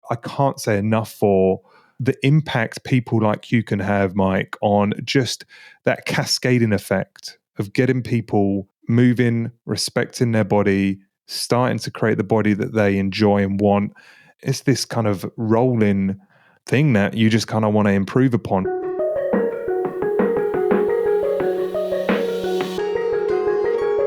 I can't say enough for the impact people like you can have, Mike, on just that cascading effect of getting people moving, respecting their body, starting to create the body that they enjoy and want. It's this kind of rolling thing that you just kind of want to improve upon.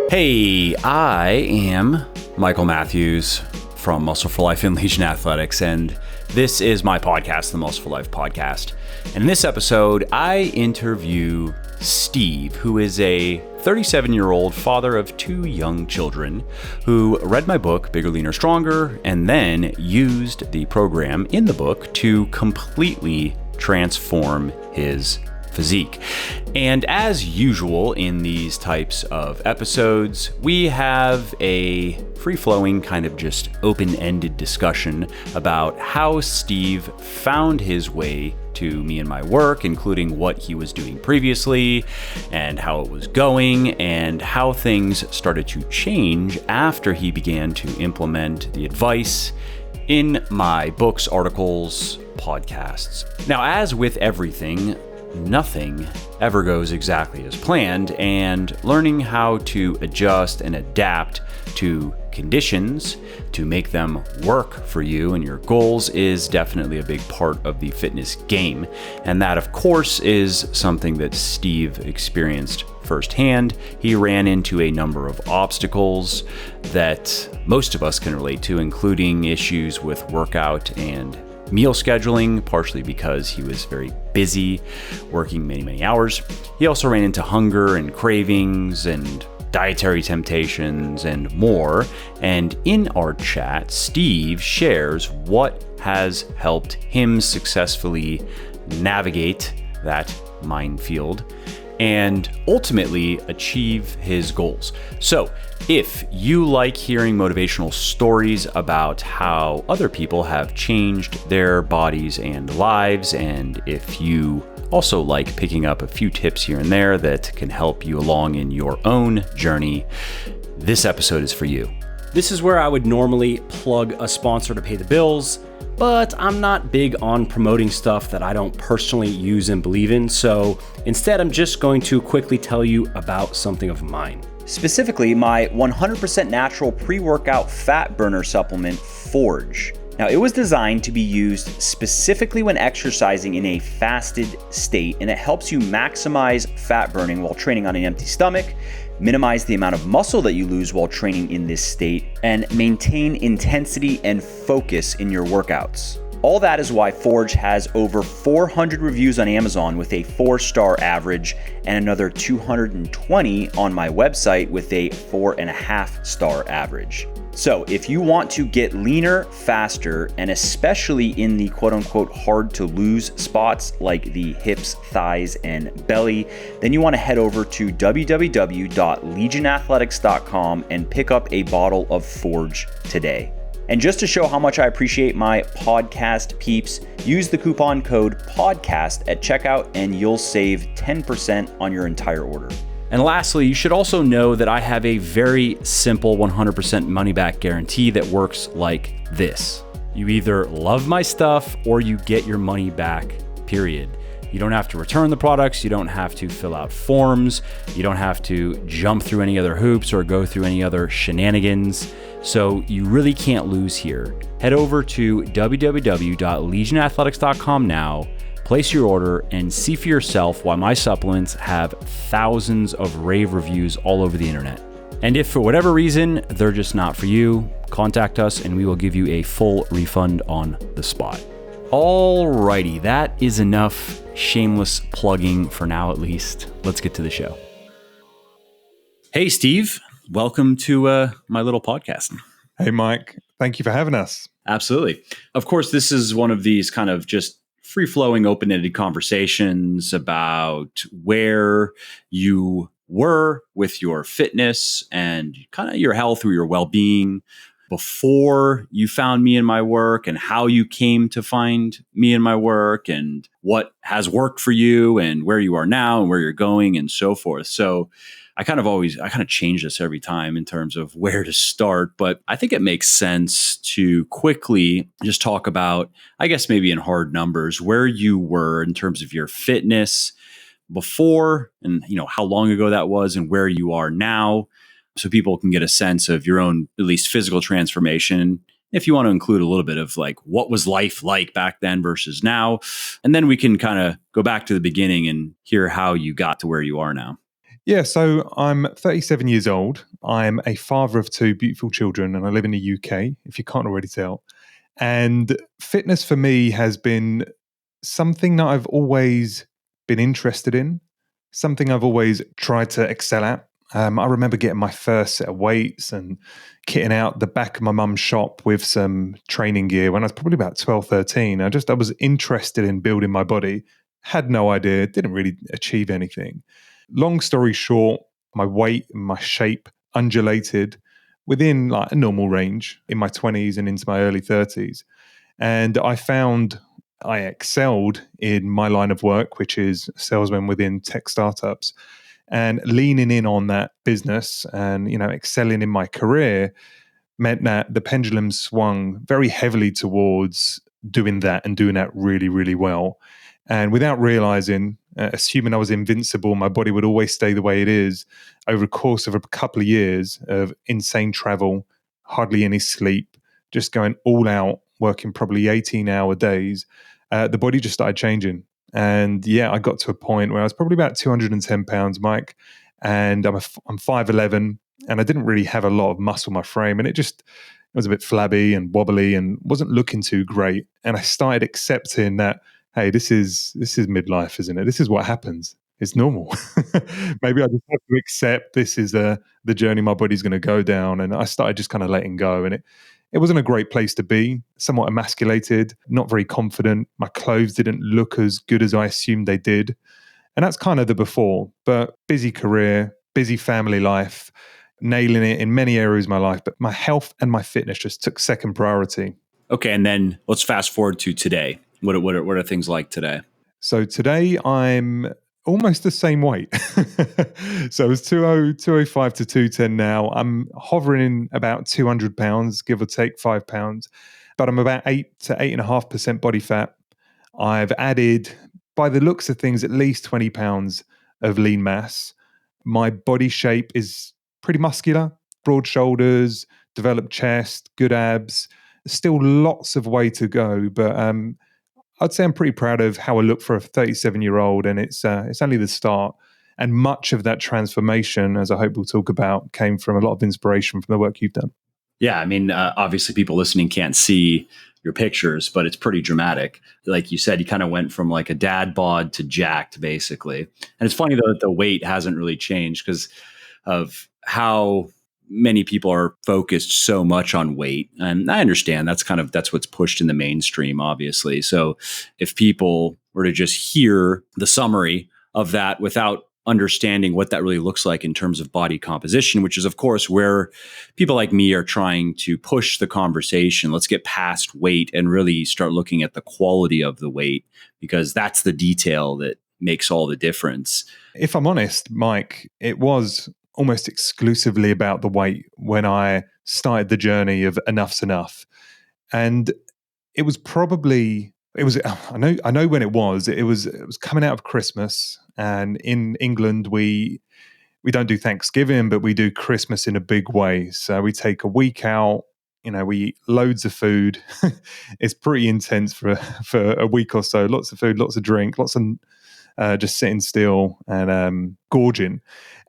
Hey, I am Michael Matthews from Muscle for Life and Legion Athletics, and this is my podcast, the Muscle for Life podcast. And in this episode, I interview Steve, who is a 37-year-old father of two young children who read my book, Bigger, Leaner, Stronger, and then used the program in the book to completely transform his physique. And as usual in these types of episodes, we have a free-flowing kind of just open-ended discussion about how Steve found his way to me and my work, including what he was doing previously and how it was going and how things started to change after he began to implement the advice in my books, articles, podcasts. Now, as with everything, nothing ever goes exactly as planned, and learning how to adjust and adapt to conditions to make them work for you and your goals is definitely a big part of the fitness game. And that, of course, is something that Steve experienced firsthand. He ran into a number of obstacles that most of us can relate to, including issues with workout and meal scheduling, partially because he was very busy working many hours. He also ran into hunger and cravings and dietary temptations and more. And in our chat, Steve shares what has helped him successfully navigate that minefield and ultimately achieve his goals. So if you like hearing motivational stories about how other people have changed their bodies and lives, and if you also like picking up a few tips here and there that can help you along in your own journey, this episode is for you. This is where I would normally plug a sponsor to pay the bills, but I'm not big on promoting stuff that I don't personally use and believe in, so instead I'm just going to quickly tell you about something of mine. Specifically, my 100% natural pre-workout fat burner supplement, Forge. Now, it was designed to be used specifically when exercising in a fasted state, and it helps you maximize fat burning while training on an empty stomach, minimize the amount of muscle that you lose while training in this state, and maintain intensity and focus in your workouts. All that is why Forge has over 400 reviews on Amazon with a 4-star average and another 220 on my website with a 4.5-star average. So if you want to get leaner faster, and especially in the quote-unquote hard to lose spots like the hips, thighs, and belly, then you want to head over to www.legionathletics.com and pick up a bottle of Forge today. And just to show how much I appreciate my podcast peeps, use the coupon code PODCAST at checkout and you'll save 10% on your entire order. And lastly, you should also know that I have a very simple 100% money back guarantee that works like this. You either love my stuff or you get your money back, period. You don't have to return the products. You don't have to fill out forms. You don't have to jump through any other hoops or go through any other shenanigans. So you really can't lose here. Head over to www.legionathletics.com now, place your order, and see for yourself why my supplements have thousands of rave reviews all over the internet. And if for whatever reason they're just not for you, contact us and we will give you a full refund on the spot. Alrighty, that is enough shameless plugging for now, at least. Let's get to the show. Hey, Steve, welcome to my little podcast. Hey, Mike. Thank you for having us. Absolutely. Of course, this is one of these kind of just free-flowing, open-ended conversations about where you were with your fitness and kind of your health or your well-being before you found me in my work, and how you came to find me in my work, and what has worked for you and where you are now and where you're going and so forth. So I kind of change this every time in terms of where to start, but I think it makes sense to quickly just talk about, I guess maybe in hard numbers, where you were in terms of your fitness before, and how long ago that was, and where you are now, so people can get a sense of your own at least physical transformation. If you want to include a little bit of like what was life like back then versus now, and then we can kind of go back to the beginning and hear how you got to where you are now. Yeah, so I'm 37 years old. I'm a father of two beautiful children, and I live in the UK, if you can't already tell. And fitness for me has been something that I've always been interested in, something I've always tried to excel at. I remember getting my first set of weights and kitting out the back of my mum's shop with some training gear when I was probably about 12, 13. I was interested in building my body, had no idea, didn't really achieve anything. Long story short, my weight and my shape undulated within like a normal range in my 20s and into my early 30s. And I found I excelled in my line of work, which is salesman within tech startups. And leaning in on that business and, excelling in my career meant that the pendulum swung very heavily towards doing that and doing that really, really well. And without realizing, assuming I was invincible, my body would always stay the way it is, over the course of a couple of years of insane travel, hardly any sleep, just going all out, working probably 18-hour days, the body just started changing. And yeah, I got to a point where I was probably about 210 pounds, Mike, and I'm 5'11", and I didn't really have a lot of muscle in my frame, and it was a bit flabby and wobbly and wasn't looking too great. And I started accepting that, hey, this is midlife, isn't it? This is what happens. It's normal. Maybe I just have to accept this is the journey my body's going to go down. And I started just kind of letting go, and it wasn't a great place to be, somewhat emasculated, not very confident. My clothes didn't look as good as I assumed they did. And that's kind of the before, but busy career, busy family life, nailing it in many areas of my life. But my health and my fitness just took second priority. Okay, and then let's fast forward to today. What are things like today? So today I'm almost the same weight. So it's 205 to 210 now. I'm hovering in about 200 pounds, give or take 5 pounds, but I'm about 8 to 8.5% body fat. I've added, by the looks of things, at least 20 pounds of lean mass. My body shape is pretty muscular, broad shoulders, developed chest, good abs. Still lots of way to go, but I'd say I'm pretty proud of how I look for a 37-year-old, and it's only the start. And much of that transformation, as I hope we'll talk about, came from a lot of inspiration from the work you've done. Yeah, I mean, obviously people listening can't see your pictures, but it's pretty dramatic. Like you said, you kind of went from like a dad bod to jacked, basically. And it's funny, though, that the weight hasn't really changed because of how many people are focused so much on weight. And I understand that's what's pushed in the mainstream, obviously. So if people were to just hear the summary of that without understanding what that really looks like in terms of body composition, which is, of course, where people like me are trying to push the conversation. Let's get past weight and really start looking at the quality of the weight, because that's the detail that makes all the difference. If I'm honest, Mike, it was almost exclusively about the weight when I started the journey of enough's enough. And it was I know when it was coming out of Christmas, and in England we don't do Thanksgiving, but we do Christmas in a big way. So we take a week out, we eat loads of food. It's pretty intense for a week or so. Lots of food, lots of drink, lots of just sitting still and gorging.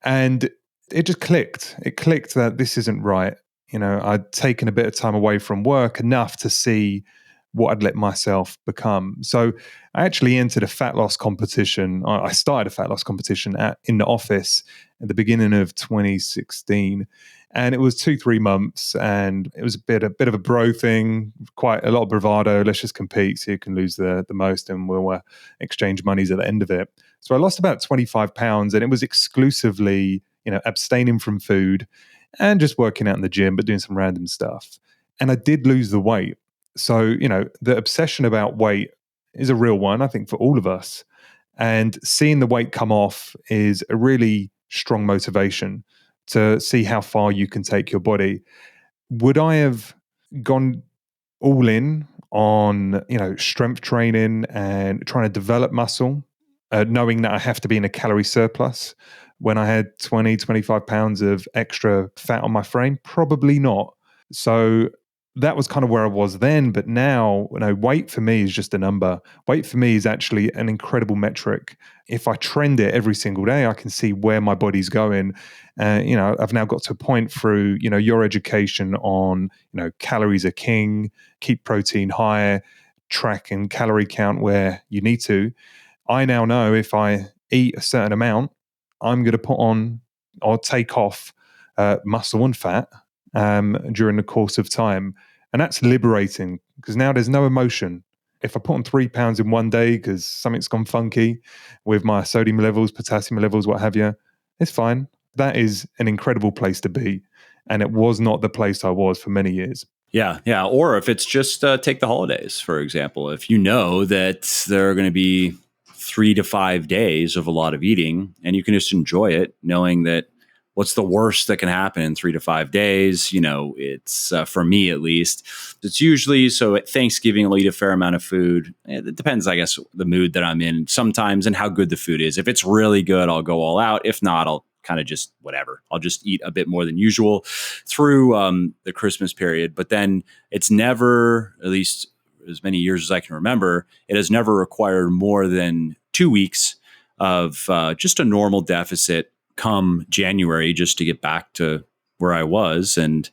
And it just clicked. It clicked that this isn't right. I'd taken a bit of time away from work, enough to see what I'd let myself become. So I actually entered a fat loss competition. I started a fat loss competition in the office at the beginning of 2016. And it was 2-3 months, and it was a bit of a bro thing, quite a lot of bravado. Let's just compete so you can lose the most, and we'll exchange monies at the end of it. So I lost about 25 pounds, and it was exclusively, abstaining from food and just working out in the gym, but doing some random stuff. And I did lose the weight. So, the obsession about weight is a real one, I think, for all of us. And seeing the weight come off is a really strong motivation to see how far you can take your body. Would I have gone all in on, strength training and trying to develop muscle, knowing that I have to be in a calorie surplus when I had 20, 25 pounds of extra fat on my frame? Probably not. So that was kind of where I was then. But now, weight for me is just a number. Weight for me is actually an incredible metric. If I trend it every single day, I can see where my body's going. I've now got to a point through, your education on, calories are king, keep protein high, track and calorie count where you need to. I now know if I eat a certain amount, I'm going to put on or take off muscle and fat during the course of time. And that's liberating because now there's no emotion. If I put on 3 pounds in one day because something's gone funky with my sodium levels, potassium levels, what have you, it's fine. That is an incredible place to be. And it was not the place I was for many years. Yeah. Or if it's just take the holidays, for example. If you know that there are going to be 3 to 5 days of a lot of eating and you can just enjoy it, knowing that what's the worst that can happen in 3 to 5 days? It's for me at least, it's usually so at Thanksgiving, I'll eat a fair amount of food. It depends, I guess, the mood that I'm in sometimes and how good the food is. If it's really good, I'll go all out. If not, I'll kind of just whatever. I'll just eat a bit more than usual through the Christmas period. But then it's never, at least as many years as I can remember, it has never required more than 2 weeks of just a normal deficit come January just to get back to where I was. And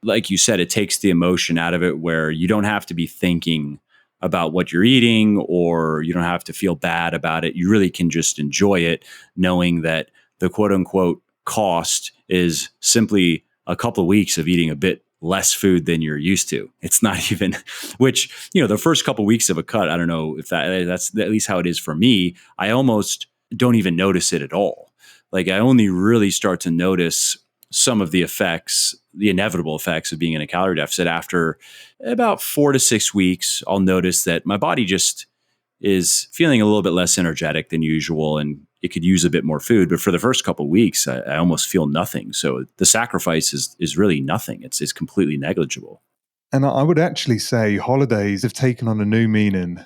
like you said, it takes the emotion out of it where you don't have to be thinking about what you're eating or you don't have to feel bad about it. You really can just enjoy it knowing that the quote unquote cost is simply a couple of weeks of eating a bit less food than you're used to. It's not even, which, the first couple of weeks of a cut, I don't know if that's at least how it is for me. I almost don't even notice it at all. Like I only really start to notice some of the effects, the inevitable effects of being in a calorie deficit after about 4 to 6 weeks. I'll notice that my body just is feeling a little bit less energetic than usual and it could use a bit more food. But for the first couple of weeks, I almost feel nothing. So the sacrifice is really nothing. It's completely negligible. And I would actually say holidays have taken on a new meaning.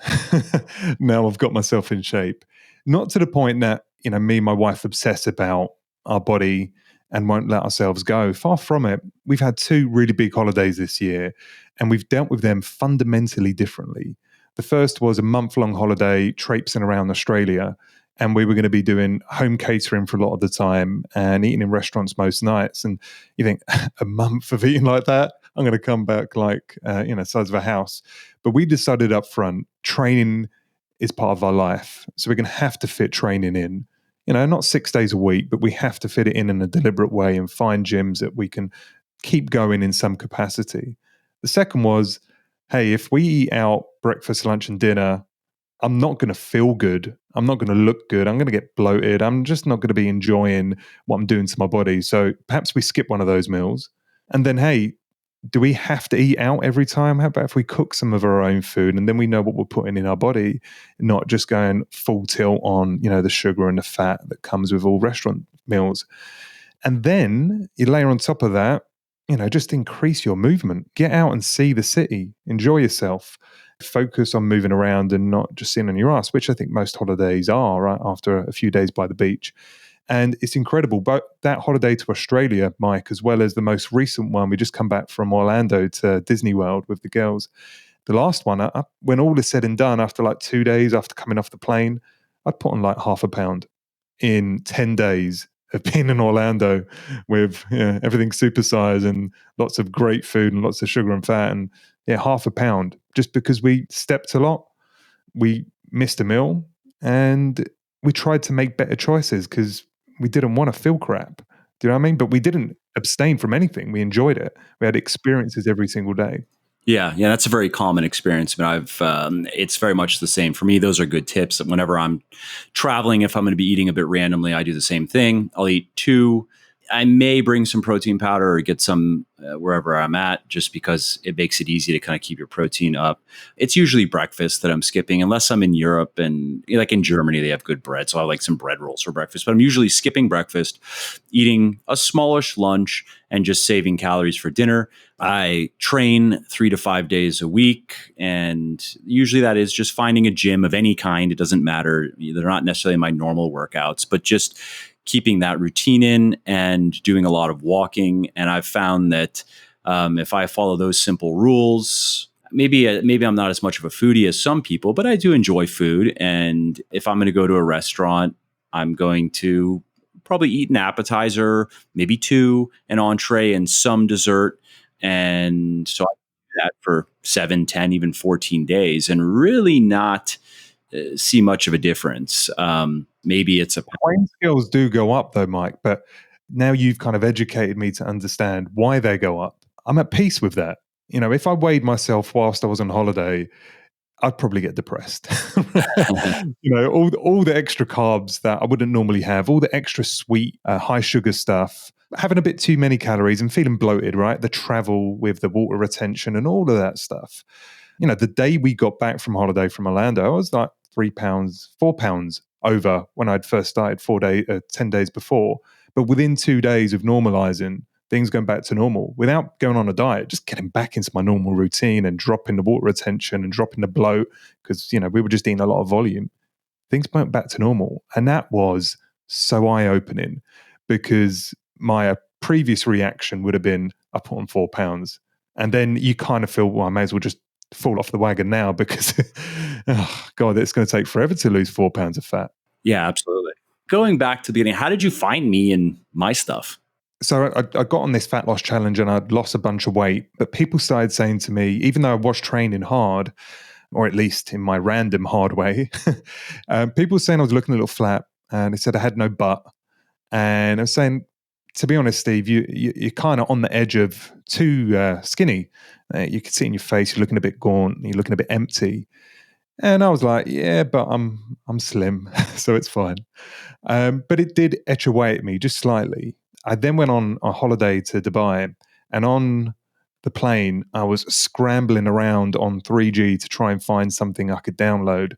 Now I've got myself in shape. Not to the point that, me and my wife obsess about our body and won't let ourselves go. Far from it. We've had 2 really big holidays this year and we've dealt with them fundamentally differently. The first was a month-long holiday traipsing around Australia, and we were going to be doing home catering for a lot of the time and eating in restaurants most nights. And you think, a month of eating like that? I'm going to come back like, size of a house. But we decided up front, training is part of our life. So we're going to have to fit training in, not 6 days a week, but we have to fit it in a deliberate way and find gyms that we can keep going in some capacity. The second was, hey, if we eat out breakfast, lunch, and dinner, I'm not going to feel good. I'm not going to look good. I'm going to get bloated. I'm just not going to be enjoying what I'm doing to my body. So perhaps we skip one of those meals. And then, hey, do we have to eat out every time? How about if we cook some of our own food and then we know what we're putting in our body, not just going full tilt on, the sugar and the fat that comes with all restaurant meals. And then you layer on top of that, just increase your movement. Get out and see the city. Enjoy yourself. Focus on moving around and not just sitting on your ass, which I think most holidays are, right, after a few days by the beach. And it's incredible. But that holiday to Australia, Mike, as well as the most recent one, we just come back from Orlando to Disney World with the girls. The last one, when all is said and done, after like 2 days after coming off the plane, I'd put on like 0.5 pound in 10 days of being in Orlando with everything supersized and lots of great food and lots of sugar and fat and 0.5 pound just because we stepped a lot. We missed a meal and we tried to make better choices because we didn't want to feel crap. Do you know what I mean? But we didn't abstain from anything. We enjoyed it. We had experiences every single day. Yeah, that's a very common experience. But it's very much the same for me. Those are good tips. Whenever I'm traveling, if I'm going to be eating a bit randomly, I do the same thing. I'll eat 2 I may bring some protein powder or get some wherever I'm at, just because it makes it easy to kind of keep your protein up. It's usually breakfast that I'm skipping, unless I'm in Europe and like in Germany, they have good bread. So I like some bread rolls for breakfast, but I'm usually skipping breakfast, eating a smallish lunch and just saving calories for dinner. I train 3 to 5 days a week. And usually that is just finding a gym of any kind. It doesn't matter. They're not necessarily my normal workouts, but just keeping that routine in and doing a lot of walking. And I've found that if I follow those simple rules, maybe I'm not as much of a foodie as some people, but I do enjoy food. And if I'm going to go to a restaurant, I'm going to probably eat an appetizer, maybe two, an entree, and some dessert. And so I do that for 7, 10, even 14 days and really not see much of a difference. Maybe it's a Playing skills do go up though, Mike, but now you've kind of educated me to understand why they go up. I'm at peace with that. You know, if I weighed myself whilst I was on holiday, I'd probably get depressed. You know, all the extra carbs that I wouldn't normally have, all the extra sweet, high sugar stuff, having a bit too many calories and feeling bloated, right? The travel with the water retention and all of that stuff. You know, the day we got back from holiday from Orlando, I was like 3 pounds, 4 pounds over when I'd first started 10 days before. But within 2 days of normalizing, things going back to normal without going on a diet, just getting back into my normal routine and dropping the water retention and dropping the bloat because, you know, we were just eating a lot of volume. Things went back to normal. And that was so eye-opening because my previous reaction would have been, I put on 4 pounds. And then you kind of feel, well, I may as well just fall off the wagon now because, oh God, it's going to take forever to lose 4 pounds of fat. Yeah, absolutely. Going back to the beginning, how did you find me and my stuff? So I got on this fat loss challenge and I'd lost a bunch of weight, but people started saying to me, even though I was training hard, or at least in my random hard way, people were saying I was looking a little flat and they said I had no butt. And I was saying, to be honest, Steve, you're kind of on the edge of too skinny. You can see in your face, you're looking a bit gaunt, you're looking a bit empty. And I was like, yeah, but I'm slim, so it's fine. But it did etch away at me just slightly. I then went on a holiday to Dubai, and on the plane, I was scrambling around on 3G to try and find something I could download.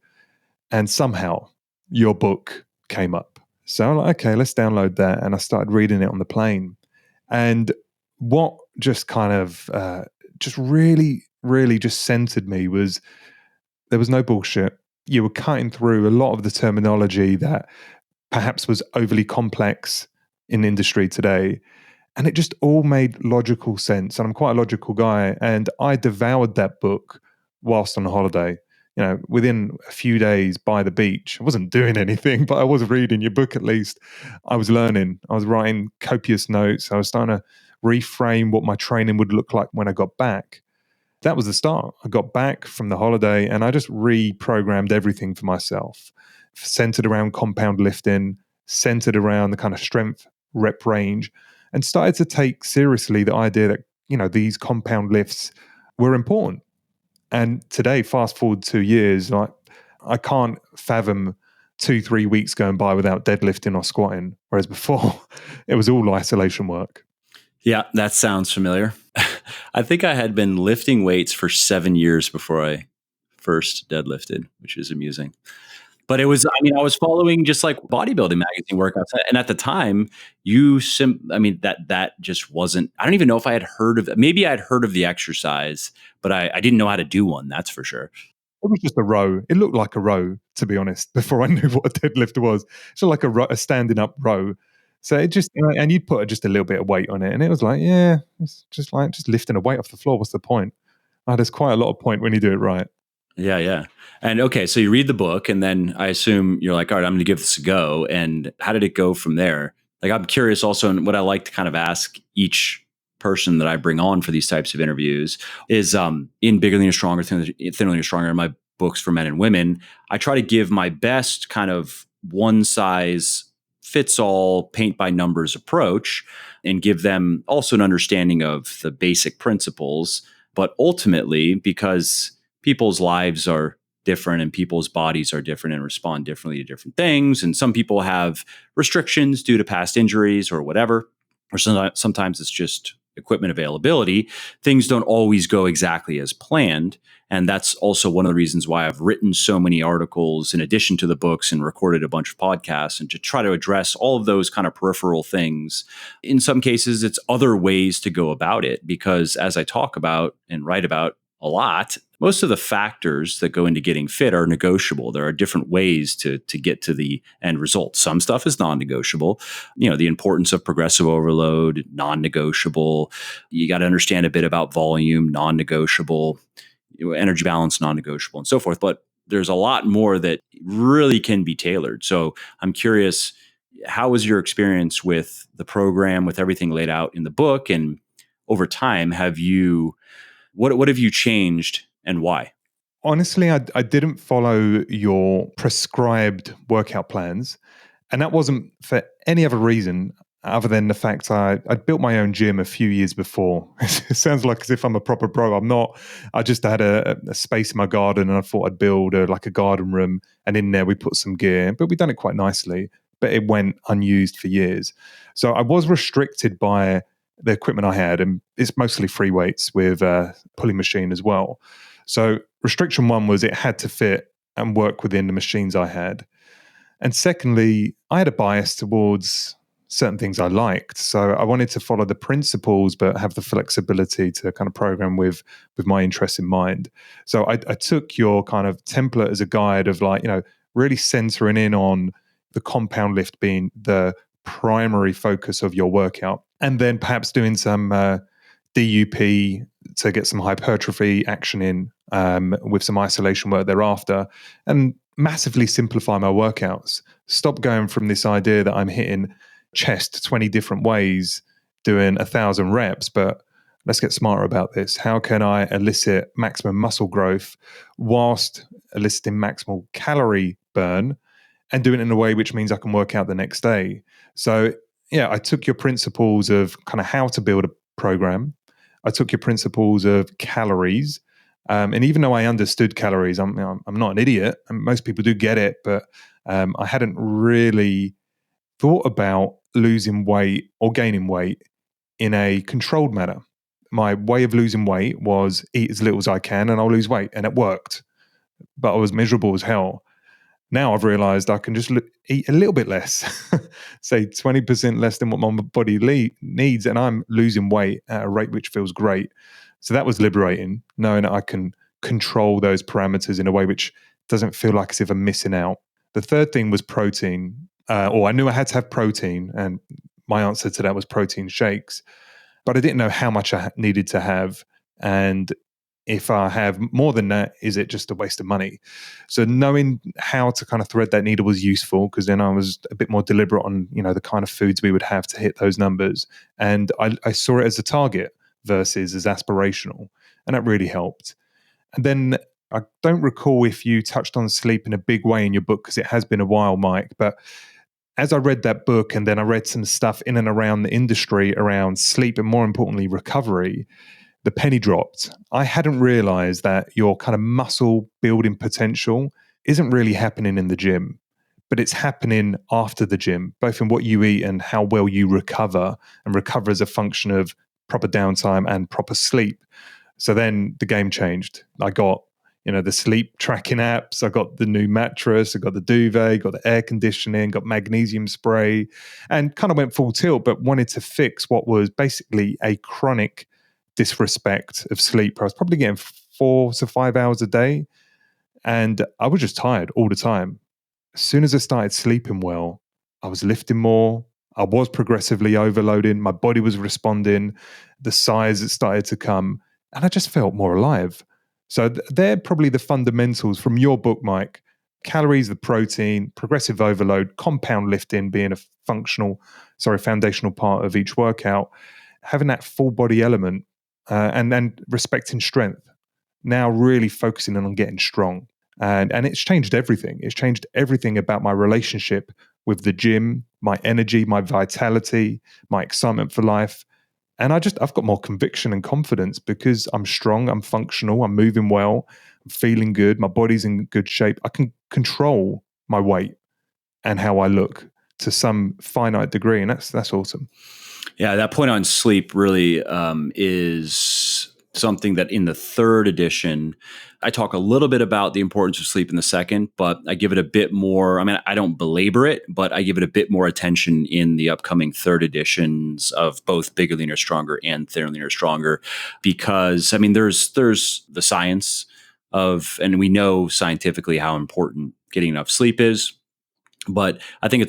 And somehow your book came up. So I'm like, okay, let's download that. And I started reading it on the plane. And what just kind of just really, really just centered me was there was no bullshit. You were cutting through a lot of the terminology that perhaps was overly complex in industry today. And it just all made logical sense. And I'm quite a logical guy. And I devoured that book whilst on holiday. You know, within a few days by the beach, I wasn't doing anything, but I was reading your book at least. I was learning. I was writing copious notes. I was starting to reframe what my training would look like when I got back. That was the start. I got back from the holiday and I just reprogrammed everything for myself, centered around compound lifting, centered around the kind of strength rep range, and started to take seriously the idea that, you know, these compound lifts were important. And today, fast forward 2 years, like I can't fathom 2-3 weeks going by without deadlifting or squatting. Whereas before, it was all isolation work. Yeah, that sounds familiar. I think I had been lifting weights for 7 years before I first deadlifted, which is amusing. But it was, I mean, I was following just like bodybuilding magazine workouts. And at the time, that just wasn't, I don't even know if I had heard of it. Maybe I'd heard of the exercise, but I didn't know how to do one. That's for sure. It was just a row. It looked like a row, to be honest, before I knew what a deadlift was. So like a standing up row. So it just, you know, and you'd put just a little bit of weight on it. And it was like, yeah, it's just like just lifting a weight off the floor. What's the point? There's quite a lot of point when you do it right. Yeah, yeah. And okay, so you read the book and then I assume you're like, all right, I'm going to give this a go. And how did it go from there? Like, I'm curious also, and what I like to kind of ask each person that I bring on for these types of interviews is in Bigger, Leaner, Stronger, Thinner, Leaner, Stronger, in my books for men and women, I try to give my best kind of one size fits all paint by numbers approach and give them also an understanding of the basic principles. But ultimately, because people's lives are different and people's bodies are different and respond differently to different things. And some people have restrictions due to past injuries or whatever. or sometimes it's just equipment availability, things don't always go exactly as planned. And that's also one of the reasons why I've written so many articles in addition to the books and recorded a bunch of podcasts, and to try to address all of those kind of peripheral things. In some cases, it's other ways to go about it, because as I talk about and write about a lot, most of the factors that go into getting fit are negotiable. There are different ways to get to the end result. Some stuff is non-negotiable. The importance of progressive overload, non-negotiable. You got to understand a bit about volume, non-negotiable. Energy balance, non-negotiable, and so forth. But there's a lot more that really can be tailored. So I'm curious, how was your experience with the program, with everything laid out in the book? And over time, what have you changed and why? Honestly, I didn't follow your prescribed workout plans. And that wasn't for any other reason other than the fact I'd built my own gym a few years before. It sounds like as if I'm a proper pro. I'm not. I just had a space in my garden, and I thought I'd build a garden room. And in there, we put some gear, but we've done it quite nicely. But it went unused for years. So I was restricted by the equipment I had, and it's mostly free weights with a pulling machine as well. So restriction one was it had to fit and work within the machines I had. And secondly, I had a bias towards certain things I liked. So I wanted to follow the principles, but have the flexibility to kind of program with my interests in mind. So I took your kind of template as a guide of really centering in on the compound lift being the primary focus of your workout. And then perhaps doing some DUP to get some hypertrophy action in with some isolation work thereafter, and massively simplify my workouts. Stop going from this idea that I'm hitting chest 20 different ways, doing 1,000 reps, but let's get smarter about this. How can I elicit maximum muscle growth whilst eliciting maximal calorie burn, and doing it in a way which means I can work out the next day? So yeah, I took your principles of kind of how to build a program. I took your principles of calories. And even though I understood calories, I'm not an idiot. And most people do get it, but I hadn't really thought about losing weight or gaining weight in a controlled manner. My way of losing weight was eat as little as I can and I'll lose weight. And it worked, but I was miserable as hell. Now I've realized I can just eat a little bit less, say 20% less than what my body needs, and I'm losing weight at a rate which feels great. So that was liberating, knowing that I can control those parameters in a way which doesn't feel like as if I'm missing out. The third thing was protein, or I knew I had to have protein, and my answer to that was protein shakes. But I didn't know how much I needed to have, and if I have more than that, is it just a waste of money? So knowing how to kind of thread that needle was useful, because then I was a bit more deliberate on, the kind of foods we would have to hit those numbers. And I saw it as a target versus as aspirational. And that really helped. And then I don't recall if you touched on sleep in a big way in your book, because it has been a while, Mike. But as I read that book, and then I read some stuff in and around the industry around sleep, and more importantly, recovery, the penny dropped. I hadn't realized that your kind of muscle building potential isn't really happening in the gym, but it's happening after the gym, both in what you eat and how well you recover, and recover as a function of proper downtime and proper sleep. So then the game changed. I got, the sleep tracking apps. I got the new mattress. I got the duvet, got the air conditioning, got magnesium spray, and kind of went full tilt, but wanted to fix what was basically a chronic disrespect of sleep. I was probably getting 4 to 5 hours a day, and I was just tired all the time. As soon as I started sleeping well, I was lifting more. I was progressively overloading. My body was responding. The size that started to come, and I just felt more alive. So they're probably the fundamentals from your book, Mike. Calories, the protein, progressive overload, compound lifting being a foundational part of each workout, having that full body element, and then respecting strength. Now really focusing on getting strong. And it's changed everything. It's changed everything about my relationship with the gym, my energy, my vitality, my excitement for life. And I've got more conviction and confidence because I'm strong, I'm functional, I'm moving well, I'm feeling good, my body's in good shape. I can control my weight and how I look to some finite degree. And that's awesome. Yeah, that point on sleep really is something that in the third edition, I talk a little bit about the importance of sleep in the second, but I give it a bit more. I mean, I don't belabor it, but I give it a bit more attention in the upcoming third editions of both Bigger, Leaner, Stronger and Thinner, Leaner, Stronger, because I mean, there's the science of, and we know scientifically how important getting enough sleep is, but I think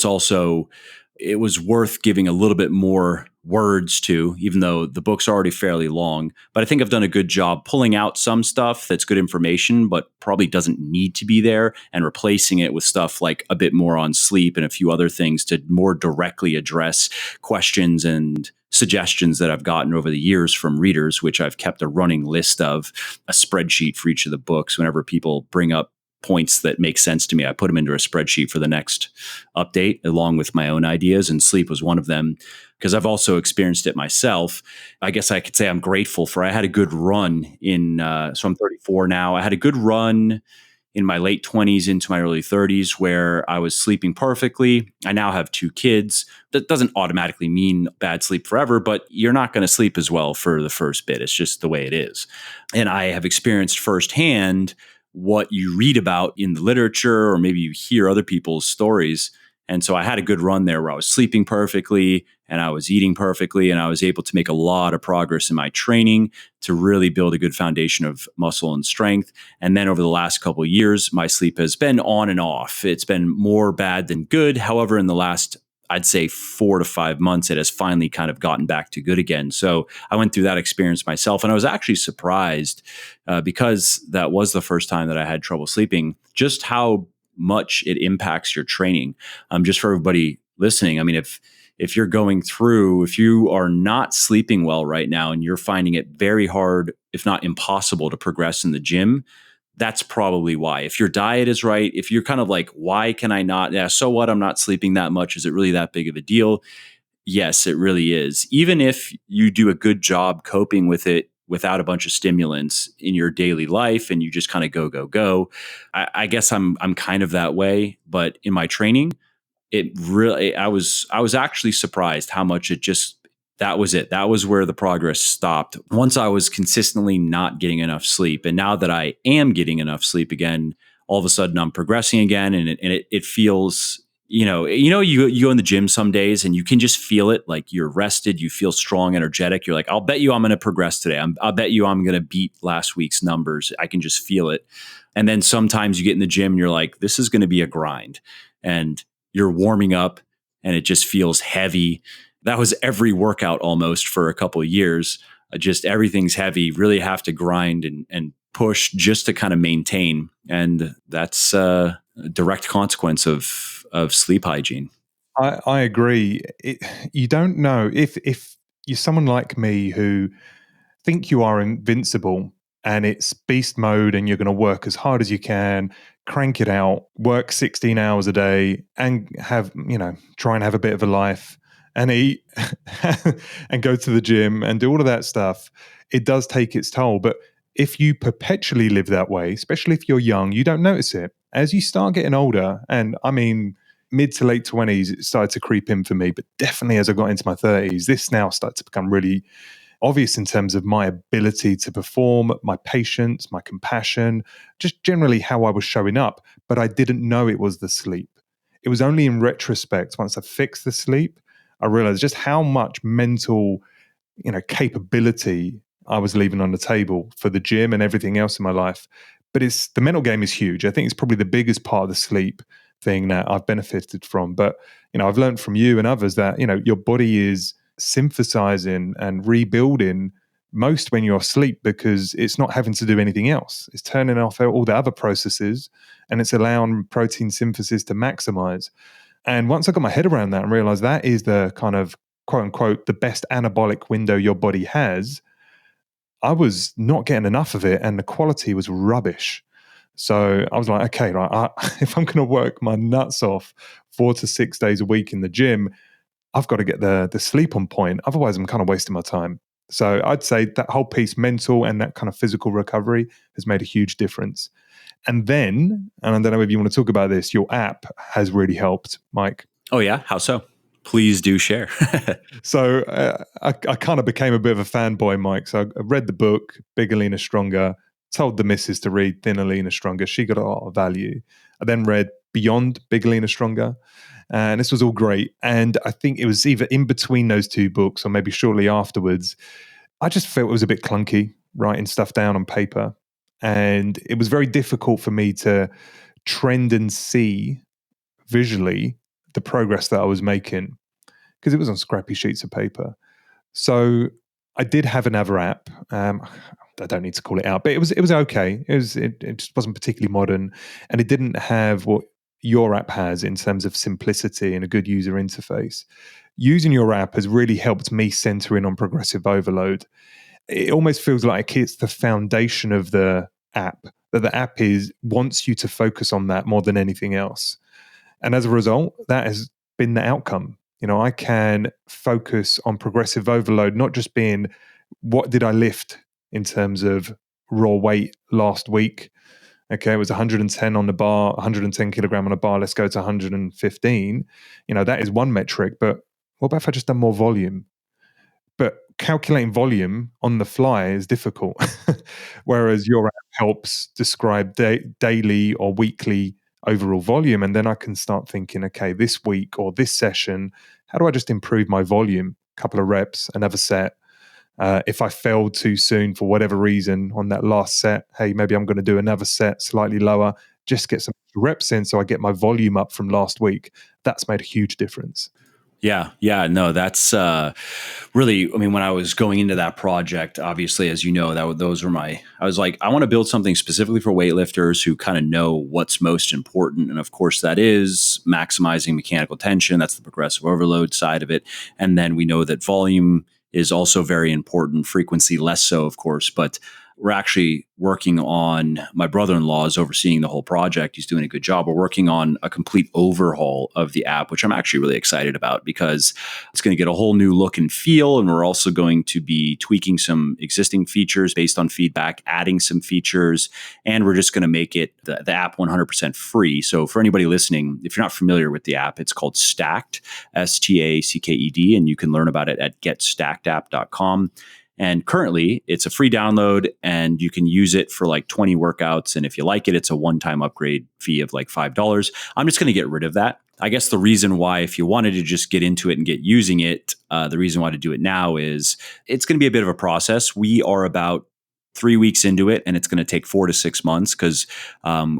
it was worth giving a little bit more words to, even though the book's already fairly long. But I think I've done a good job pulling out some stuff that's good information, but probably doesn't need to be there, and replacing it with stuff like a bit more on sleep and a few other things to more directly address questions and suggestions that I've gotten over the years from readers, which I've kept a running list of, a spreadsheet for each of the books. Whenever people bring up points that make sense to me, I put them into a spreadsheet for the next update, along with my own ideas. And sleep was one of them, because I've also experienced it myself. I guess I could say I'm grateful for, I had a good run so I'm 34 now. I had a good run in my late 20s into my early 30s where I was sleeping perfectly. I now have 2 kids. That doesn't automatically mean bad sleep forever, but you're not going to sleep as well for the first bit. It's just the way it is. And I have experienced firsthand what you read about in the literature, or maybe you hear other people's stories. And so I had a good run there where I was sleeping perfectly and I was eating perfectly, and I was able to make a lot of progress in my training to really build a good foundation of muscle and strength. And then over the last couple of years, my sleep has been on and off. It's been more bad than good. However, in the last, I'd say 4 to 5 months, it has finally kind of gotten back to good again. So I went through that experience myself, and I was actually surprised because that was the first time that I had trouble sleeping, just how much it impacts your training. Just for everybody listening, I mean, if you are not sleeping well right now and you're finding it very hard, if not impossible, to progress in the gym, that's probably why. If your diet is right, if you're kind of like, why can I not? Yeah, so what? I'm not sleeping that much. Is it really that big of a deal? Yes, it really is. Even if you do a good job coping with it without a bunch of stimulants in your daily life and you just kind of go. I guess I'm kind of that way, but in my training, it really, I was actually surprised how much that was it. That was where the progress stopped. Once I was consistently not getting enough sleep. And now that I am getting enough sleep again, all of a sudden I'm progressing again. And it feels, you go in the gym some days and you can just feel it. Like you're rested, you feel strong, energetic. You're like, I'll bet you I'm going to progress today. I'll bet you I'm going to beat last week's numbers. I can just feel it. And then sometimes you get in the gym and you're like, this is going to be a grind. And you're warming up and it just feels heavy. That was every workout almost for a couple of years. Just everything's heavy, really have to grind and push just to kind of maintain. And that's a direct consequence of sleep hygiene. I agree. You don't know if you're someone like me who think you are invincible and it's beast mode and you're going to work as hard as you can, crank it out, work 16 hours a day and try and have a bit of a life and eat and go to the gym and do all of that stuff. It does take its toll. But if you perpetually live that way, especially if you're young, you don't notice it. As you start getting older, and I mean, mid to late 20s, it started to creep in for me, but definitely as I got into my 30s, this now started to become really obvious in terms of my ability to perform, my patience, my compassion, just generally how I was showing up. But I didn't know it was the sleep. It was only in retrospect, once I fixed the sleep, I realized just how much mental, capability I was leaving on the table for the gym and everything else in my life. But the mental game is huge. I think it's probably the biggest part of the sleep thing that I've benefited from. But, I've learned from you and others that, your body is synthesizing and rebuilding most when you're asleep because it's not having to do anything else. It's turning off all the other processes and it's allowing protein synthesis to maximize. And once I got my head around that and realized that is the kind of quote unquote the best anabolic window your body has, I was not getting enough of it and the quality was rubbish. So I was like, okay, right, if I'm going to work my nuts off 4 to 6 days a week in the gym, I've got to get the sleep on point. Otherwise, I'm kind of wasting my time. So I'd say that whole piece, mental and that kind of physical recovery, has made a huge difference. And then, and I don't know if you want to talk about this, your app has really helped, Mike. Oh, yeah? How so? Please do share. So I kind of became a bit of a fanboy, Mike. So I read the book, Bigger, Leaner, Stronger, told the missus to read Thinner, Leaner, Stronger. She got a lot of value. I then read Beyond, Bigger, Leaner, Stronger. And this was all great. And I think it was either in between those two books or maybe shortly afterwards, I just felt it was a bit clunky writing stuff down on paper. And it was very difficult for me to trend and see visually the progress that I was making because it was on scrappy sheets of paper. So I did have another app. I don't need to call it out, but it was okay. It just wasn't particularly modern, and it didn't have what your app has in terms of simplicity and a good user interface. Using your app has really helped me center in on progressive overload. It almost feels like it's the foundation of the app, that the app wants you to focus on that more than anything else. And as a result, that has been the outcome. I can focus on progressive overload, not just being what did I lift in terms of raw weight last week. Okay, it was 110 on the bar, 110 kilogram on a bar. Let's go to 115. That is one metric. But what about if I just done more volume? But calculating volume on the fly is difficult. Whereas your app helps describe daily or weekly overall volume. And then I can start thinking, okay, this week or this session, how do I just improve my volume? A couple of reps, another set. If I failed too soon for whatever reason on that last set, hey, maybe I'm going to do another set slightly lower, just get some reps in so I get my volume up from last week. That's made a huge difference. Yeah. No, that's really, when I was going into that project, obviously, as you know, I was like, I want to build something specifically for weightlifters who kind of know what's most important. And of course, that is maximizing mechanical tension. That's the progressive overload side of it. And then we know that volume is also very important, frequency less so, of course, but we're actually working on, my brother-in-law is overseeing the whole project. He's doing a good job. We're working on a complete overhaul of the app, which I'm actually really excited about because it's going to get a whole new look and feel. And we're also going to be tweaking some existing features based on feedback, adding some features, and we're just going to make it the app 100% free. So for anybody listening, if you're not familiar with the app, it's called Stacked, Stacked, and you can learn about it at getstackedapp.com. And currently, it's a free download and you can use it for like 20 workouts. And if you like it, it's a one-time upgrade fee of like $5. I'm just going to get rid of that. I guess the reason why, if you wanted to just get into it and get using it, the reason why to do it now is it's going to be a bit of a process. We are about 3 weeks into it, and it's going to take 4 to 6 months because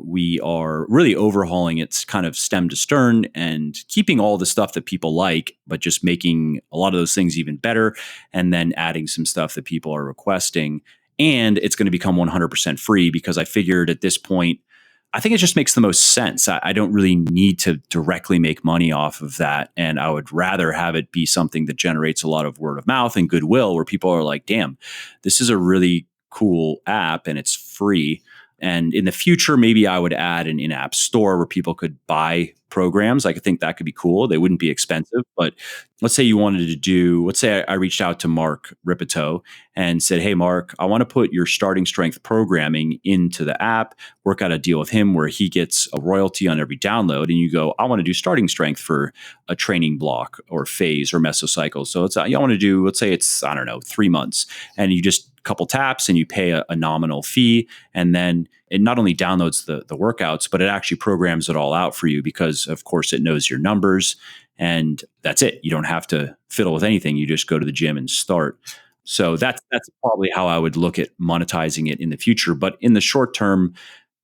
we are really overhauling its kind of stem to stern and keeping all the stuff that people like, but just making a lot of those things even better, and then adding some stuff that people are requesting. And it's going to become 100% free because I figured at this point, I think it just makes the most sense. I don't really need to directly make money off of that. And I would rather have it be something that generates a lot of word of mouth and goodwill where people are like, damn, this is a really cool app and it's free. And in the future, maybe I would add an in-app store where people could buy programs. I think that could be cool. They wouldn't be expensive, but let's say I reached out to Mark Ripito and said, hey, Mark, I want to put your starting strength programming into the app, work out a deal with him where he gets a royalty on every download. And you go, I want to do starting strength for a training block or phase or mesocycle. So I want to do, let's say it's, 3 months, and you just couple taps and you pay a nominal fee. And then it not only downloads the workouts, but it actually programs it all out for you because, of course, it knows your numbers. And that's it. You don't have to fiddle with anything. You just go to the gym and start. So that's probably how I would look at monetizing it in the future. But in the short term,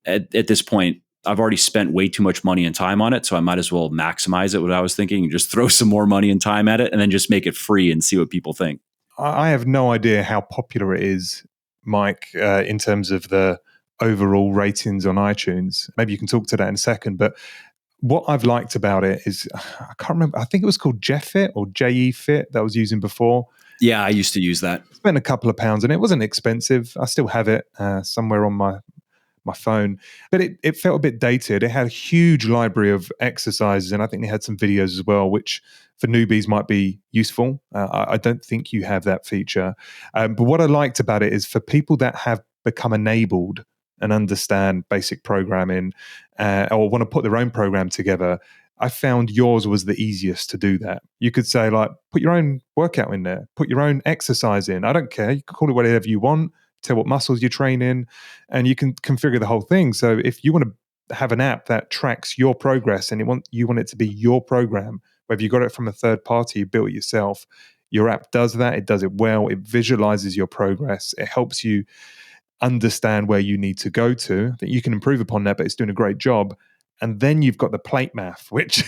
at this point, I've already spent way too much money and time on it. So I might as well maximize it, what I was thinking, and just throw some more money and time at it and then just make it free and see what people think. I have no idea how popular it is, Mike, in terms of the overall ratings on iTunes. Maybe you can talk to that in a second. But what I've liked about it is, I can't remember, I think it was called JFit or JEFit that I was using before. Yeah, I used to use that. Spent a couple of pounds and it wasn't expensive. I still have it somewhere on my phone, but it felt a bit dated. It had a huge library of exercises, and I think they had some videos as well, which for newbies might be useful. I don't think you have that feature. But what I liked about it is for people that have become enabled and understand basic programming or want to put their own program together, I found yours was the easiest to do that. You could say, like, put your own workout in there, put your own exercise in. I don't care. You can call it whatever you want, tell what muscles you train in, and you can configure the whole thing. So if you want to have an app that tracks your progress and you want it to be your program, whether you got it from a third party, you built it yourself, your app does that. It does it well. It visualizes your progress. It helps you understand where you need to go to. I think you can improve upon that, but it's doing a great job. And then you've got the plate math, which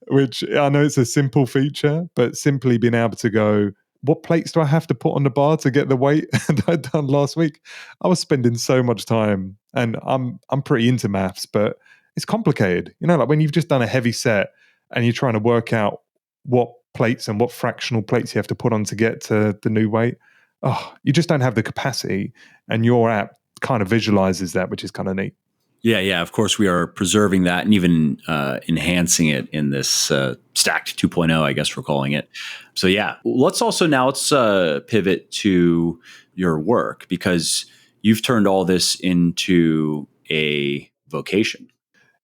which I know it's a simple feature, but simply being able to go, what plates do I have to put on the bar to get the weight that I'd done last week? I was spending so much time, and I'm pretty into maths, but it's complicated. You know, like when you've just done a heavy set and you're trying to work out what plates and what fractional plates you have to put on to get to the new weight. Oh, you just don't have the capacity, and your app kind of visualizes that, which is kind of neat. Yeah. Of course, we are preserving that and even enhancing it in this Stacked 2.0, I guess we're calling it. So yeah, let's pivot to your work, because you've turned all this into a vocation.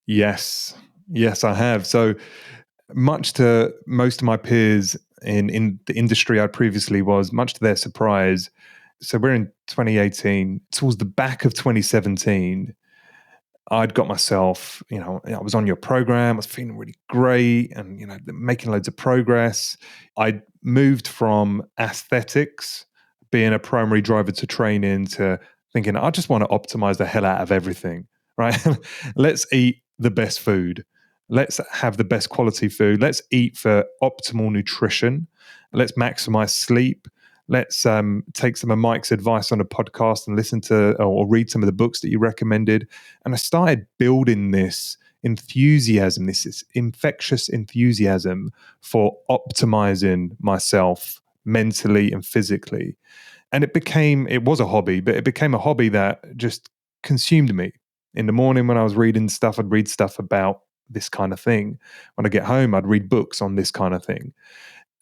Yes, I have. So much to most of my peers in the industry I previously was, much to their surprise. So we're in 2018, towards the back of 2017. I'd got myself, I was on your program, I was feeling really great and, making loads of progress. I moved from aesthetics, being a primary driver to training, to thinking, I just want to optimize the hell out of everything, right? Let's eat the best food. Let's have the best quality food. Let's eat for optimal nutrition. Let's maximize sleep. Let's take some of Mike's advice on a podcast and listen to or read some of the books that you recommended. And I started building this enthusiasm, this infectious enthusiasm for optimizing myself mentally and physically. And it was a hobby, but it became a hobby that just consumed me. In the morning when I was reading stuff, I'd read stuff about this kind of thing. When I get home, I'd read books on this kind of thing.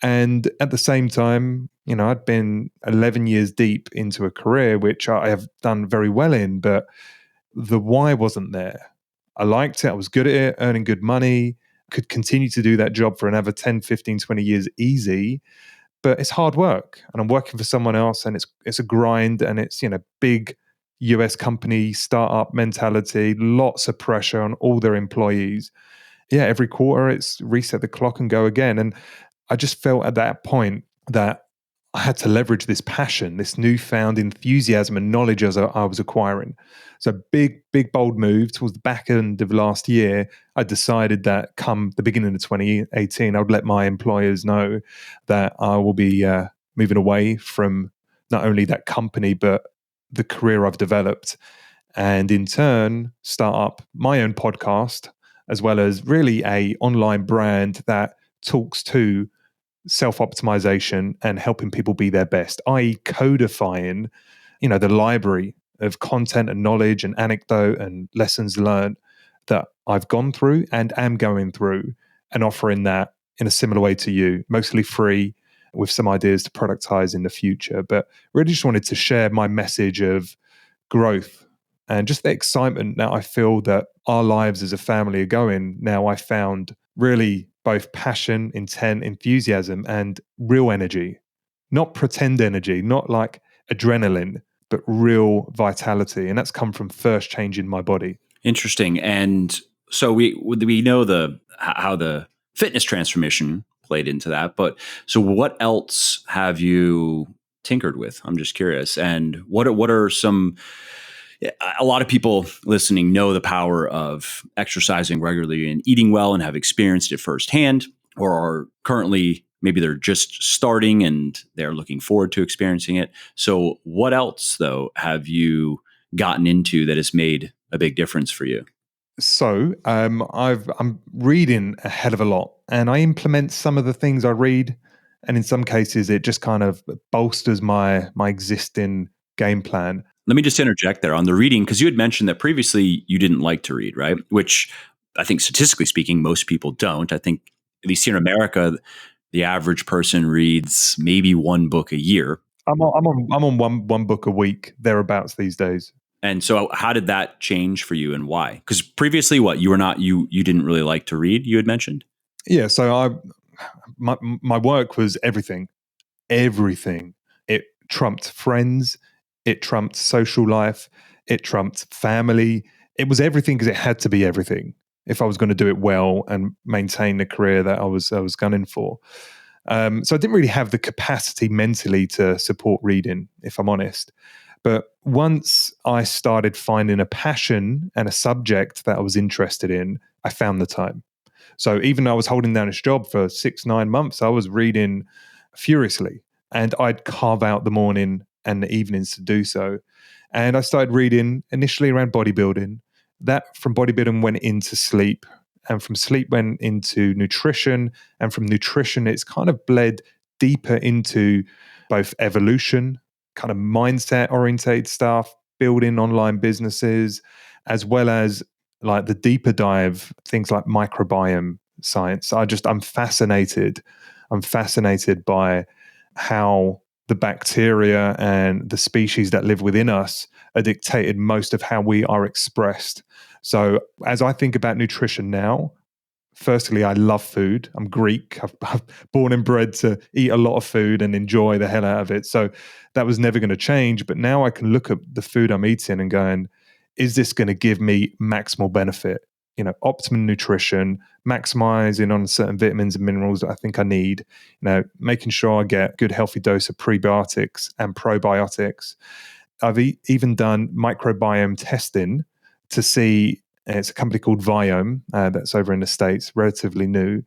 And at the same time, I'd been 11 years deep into a career, which I have done very well in, but the why wasn't there. I liked it. I was good at it, earning good money, could continue to do that job for another 10, 15, 20 years easy, but it's hard work. And I'm working for someone else, and it's a grind, and it's, big US company, startup mentality, lots of pressure on all their employees. Yeah, every quarter it's reset the clock and go again. And I just felt at that point that I had to leverage this passion, this newfound enthusiasm and knowledge as I was acquiring. So big, bold move towards the back end of last year. I decided that come the beginning of 2018, I would let my employers know that I will be moving away from not only that company, but the career I've developed, and in turn start up my own podcast, as well as really a online brand that talks to self-optimization and helping people be their best, i.e. codifying, the library of content and knowledge and anecdote and lessons learned that I've gone through and am going through, and offering that in a similar way to you, mostly free, with some ideas to productize in the future. But really just wanted to share my message of growth and just the excitement that I feel that our lives as a family are going. Now I found really both passion, intent, enthusiasm, and real energy. Not pretend energy, not like adrenaline, but real vitality. And that's come from first changing my body. Interesting. And so we know how the fitness transformation played into that, but so what else have you tinkered with? I'm just curious. And what are some, a lot of people listening know the power of exercising regularly and eating well and have experienced it firsthand, or are currently, maybe they're just starting and they're looking forward to experiencing it. So what else though have you gotten into that has made a big difference for you? So I'm reading a hell of a lot, and I implement some of the things I read, and in some cases it just kind of bolsters my existing game plan. Let me just interject there on the reading, because you had mentioned that previously you didn't like to read, right? Which I think statistically speaking, most people don't. I think at least here in America, the average person reads maybe one book a year. I'm on one book a week, thereabouts these days. And so how did that change for you and why? Because previously you didn't really like to read, you had mentioned? Yeah. So my work was everything. Everything. It trumped friends. It trumped social life. It trumped family. It was everything because it had to be everything if I was going to do it well and maintain the career that I was gunning for. So I didn't really have the capacity mentally to support reading, if I'm honest. But once I started finding a passion and a subject that I was interested in, I found the time. So even though I was holding down this job for 6-9 months, I was reading furiously, and I'd carve out the morning and the evenings to do so. And I started reading initially around bodybuilding. That from bodybuilding went into sleep, and from sleep went into nutrition, and from nutrition it's kind of bled deeper into both evolution, kind of mindset orientated stuff, building online businesses, as well as like the deeper dive things like microbiome science. I'm fascinated. I'm fascinated by how the bacteria and the species that live within us are dictated most of how we are expressed. So as I think about nutrition now, firstly, I love food. I'm Greek. I'm born and bred to eat a lot of food and enjoy the hell out of it. So that was never going to change. But now I can look at the food I'm eating and going, is this going to give me maximal benefit? Optimum nutrition, maximizing on certain vitamins and minerals that I think I need, making sure I get good healthy dose of prebiotics and probiotics. I've even done microbiome testing to see, it's a company called Viome that's over in the States, relatively new,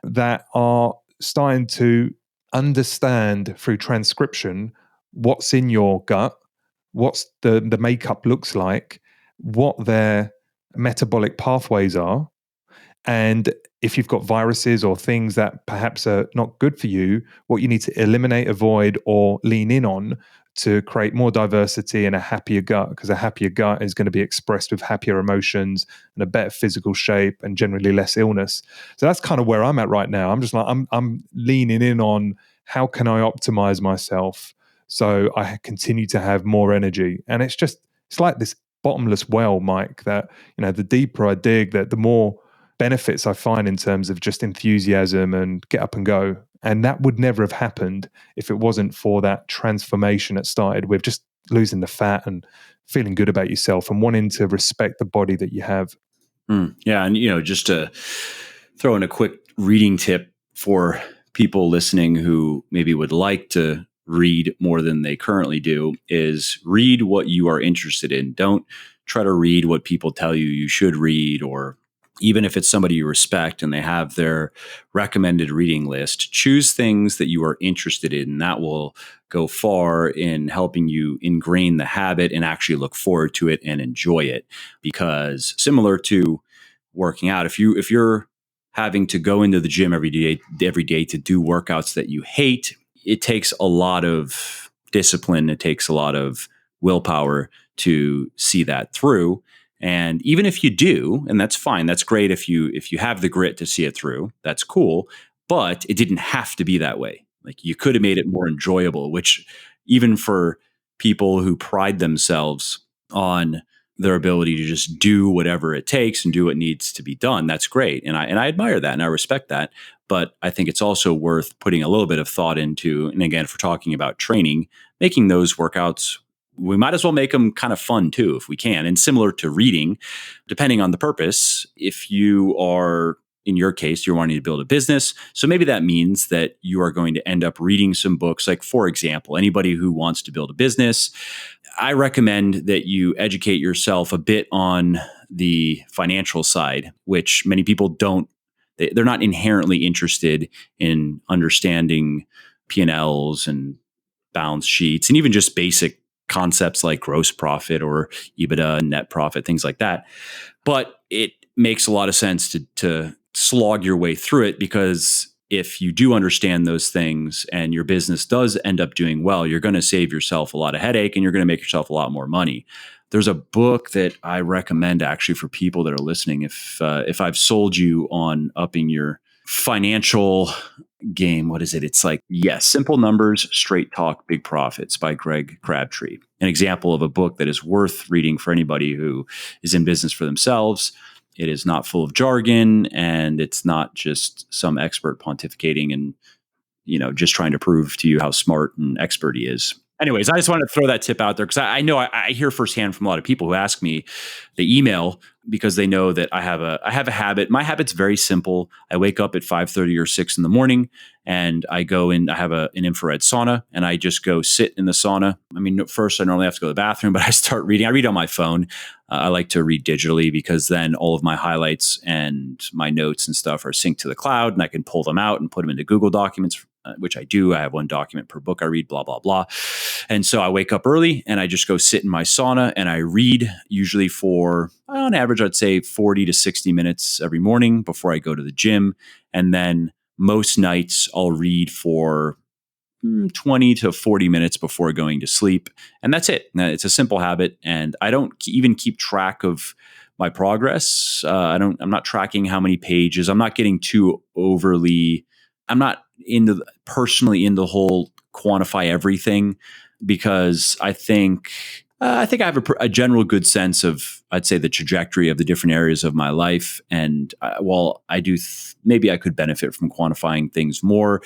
that are starting to understand through transcription what's in your gut, what's the makeup looks like, what their metabolic pathways are, and if you've got viruses or things that perhaps are not good for you, what you need to eliminate, avoid, or lean in on to create more diversity and a happier gut, because a happier gut is going to be expressed with happier emotions and a better physical shape and generally less illness. So that's kind of where I'm at right now. I'm just like, I'm leaning in on how can I optimize myself so I continue to have more energy. And it's like this bottomless well, Mike, that, the deeper I dig, that the more benefits I find in terms of just enthusiasm and get up and go. And that would never have happened if it wasn't for that transformation that started with just losing the fat and feeling good about yourself and wanting to respect the body that you have. Yeah. And, just to throw in a quick reading tip for people listening who maybe would like to read more than they currently do is read what you are interested in. Don't try to read what people tell you should read, or even if it's somebody you respect and they have their recommended reading list, choose things that you are interested in. That will go far in helping you ingrain the habit and actually look forward to it and enjoy it. Because similar to working out, if you're having to go into the gym every day to do workouts that you hate, it takes a lot of discipline. It takes a lot of willpower to see that through. And even if you do, and that's fine, that's great if you have the grit to see it through, that's cool, but it didn't have to be that way. Like, you could have made it more enjoyable, which even for people who pride themselves on their ability to just do whatever it takes and do what needs to be done, that's great. And I admire that and I respect that. But I think it's also worth putting a little bit of thought into, and again, if we're talking about training, making those workouts, we might as well make them kind of fun too, if we can. And similar to reading, depending on the purpose, if you are, in your case, you're wanting to build a business. So maybe that means that you are going to end up reading some books. Like, for example, anybody who wants to build a business, I recommend that you educate yourself a bit on the financial side, which many people don't. They're not inherently interested in understanding P&Ls and balance sheets and even just basic concepts like gross profit or EBITDA, net profit, things like that. But it makes a lot of sense to slog your way through it, because if you do understand those things and your business does end up doing well, you're going to save yourself a lot of headache and you're going to make yourself a lot more money. There's a book that I recommend actually for people that are listening. If I've sold you on upping your financial game. What is it? It's like, yes, Simple Numbers, Straight Talk, Big Profits by Greg Crabtree. An example of a book that is worth reading for anybody who is in business for themselves. It is not full of jargon, and it's not just some expert pontificating and, just trying to prove to you how smart and expert he is. Anyways, I just wanted to throw that tip out there because I know I hear firsthand from a lot of people who ask me, they email because they know that I have a habit. My habit's very simple. I wake up at 5:30 or 6 in the morning, and I go in. I have an infrared sauna, and I just go sit in the sauna. I mean, first I normally have to go to the bathroom, but I start reading. I read on my phone. I like to read digitally because then all of my highlights and my notes and stuff are synced to the cloud, and I can pull them out and put them into Google Documents, which I do. I have one document per book I read, blah, blah, blah. And so I wake up early and I just go sit in my sauna and I read, usually for, on average, I'd say 40 to 60 minutes every morning before I go to the gym. And then most nights I'll read for 20 to 40 minutes before going to sleep. And that's it. Now, it's a simple habit. And I don't even keep track of my progress. I'm not tracking how many pages. I'm not getting too overly, I'm not personally into the whole quantify everything, because I think I have a general good sense of, I'd say, the trajectory of the different areas of my life. And while I do, maybe I could benefit from quantifying things more.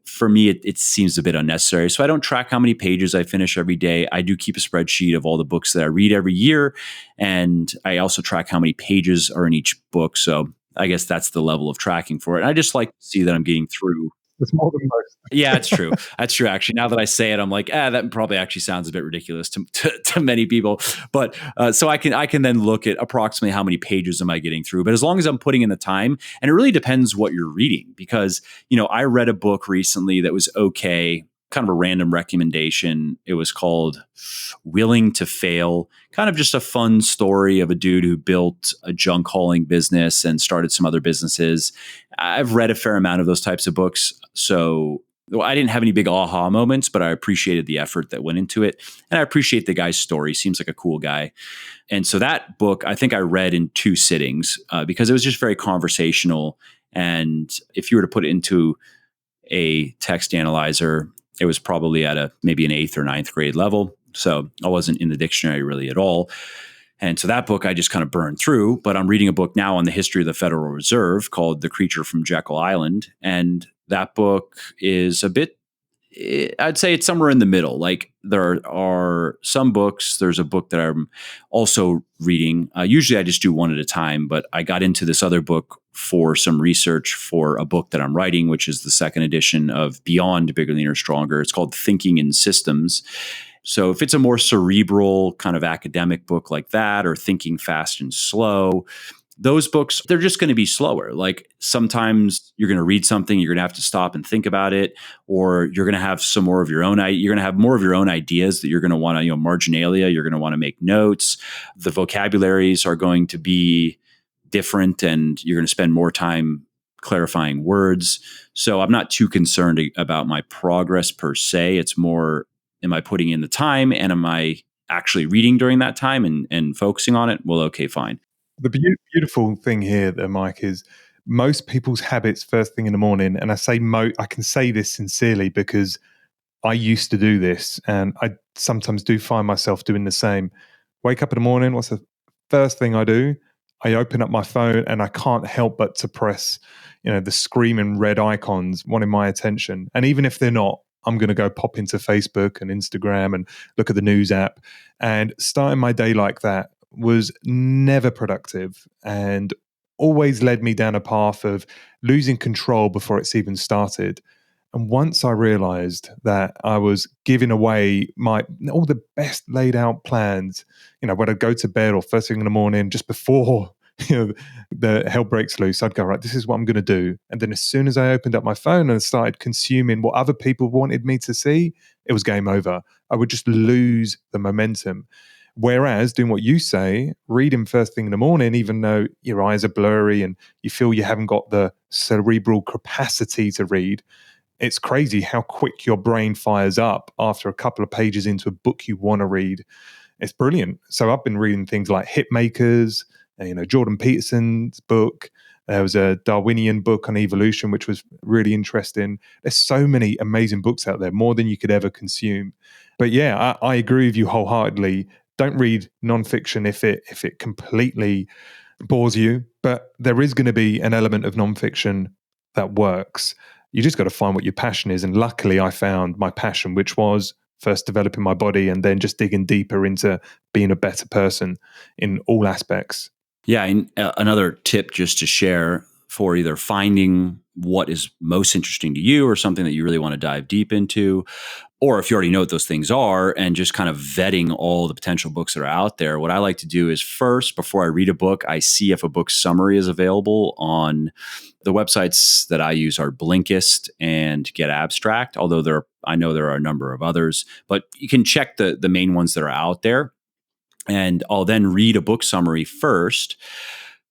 For me, it seems a bit unnecessary. So I don't track how many pages I finish every day. I do keep a spreadsheet of all the books that I read every year. And I also track how many pages are in each book. So I guess that's the level of tracking for it. And I just like to see that I'm getting through. It's more than most. Yeah, it's true. That's true. Actually, now that I say it, I'm like, that probably actually sounds a bit ridiculous to many people. But so I can then look at approximately how many pages am I getting through. But as long as I'm putting in the time, and it really depends what you're reading, because I read a book recently that was okay, kind of a random recommendation. It was called Willing to Fail, kind of just a fun story of a dude who built a junk hauling business and started some other businesses. I've read a fair amount of those types of books. So I didn't have any big aha moments, but I appreciated the effort that went into it. And I appreciate the guy's story. Seems like a cool guy. And so that book, I think I read in 2 sittings because it was just very conversational. And if you were to put it into a text analyzer, it was probably at maybe an 8th or 9th grade level. So I wasn't in the dictionary really at all. And so that book I just kind of burned through. But I'm reading a book now on the history of the Federal Reserve called The Creature from Jekyll Island. And that book is a bit, I'd say it's somewhere in the middle. Like there are some books. There's a book that I'm also reading. Usually I just do one at a time, but I got into this other book for some research for a book that I'm writing, which is the 2nd edition of Beyond Bigger, Leaner, Stronger. It's called Thinking in Systems. So if it's a more cerebral kind of academic book like that, or Thinking Fast and Slow, those books, they're just going to be slower. Like sometimes you're going to read something, you're going to have to stop and think about it, or you're going to have some more of your own, you're going to have more of your own ideas that you're going to want to, marginalia, you're going to want to make notes. The vocabularies are going to be different and you're going to spend more time clarifying words. So I'm not too concerned about my progress per se. It's more, am I putting in the time and am I actually reading during that time and focusing on it? Well, okay, fine. The beautiful thing here, though, Mike, is most people's habits first thing in the morning, and I say I can say this sincerely because I used to do this, and I sometimes do find myself doing the same. Wake up in the morning, what's the first thing I do? I open up my phone and I can't help but to press, the screaming red icons wanting my attention. And even if they're not, I'm going to go pop into Facebook and Instagram and look at the news app. And starting my day like that was never productive and always led me down a path of losing control before it's even started. And once I realized that I was giving away all the best laid out plans, when I'd go to bed or first thing in the morning, just before the hell breaks loose, I'd go, right, this is what I'm going to do. And then as soon as I opened up my phone and started consuming what other people wanted me to see, it was game over. I would just lose the momentum. Whereas doing what you say, reading first thing in the morning, even though your eyes are blurry and you feel you haven't got the cerebral capacity to read, it's crazy how quick your brain fires up after a couple of pages into a book you want to read. It's brilliant. So I've been reading things like Hitmakers, Jordan Peterson's book, There was a Darwinian book on evolution, which was really interesting. There's so many amazing books out there, more than you could ever consume. But yeah, I agree with you wholeheartedly. Don't read nonfiction if it completely bores you. But there is going to be an element of nonfiction that works. You just got to find what your passion is. And luckily, I found my passion, which was first developing my body and then just digging deeper into being a better person in all aspects. Yeah, and another tip just to share for either finding what is most interesting to you or something that you really want to dive deep into, or if you already know what those things are and just kind of vetting all the potential books that are out there. What I like to do is first, before I read a book, I see if a book summary is available on the websites that I use are Blinkist and Get Abstract, although I know there are a number of others, but you can check the main ones that are out there. And I'll then read a book summary first,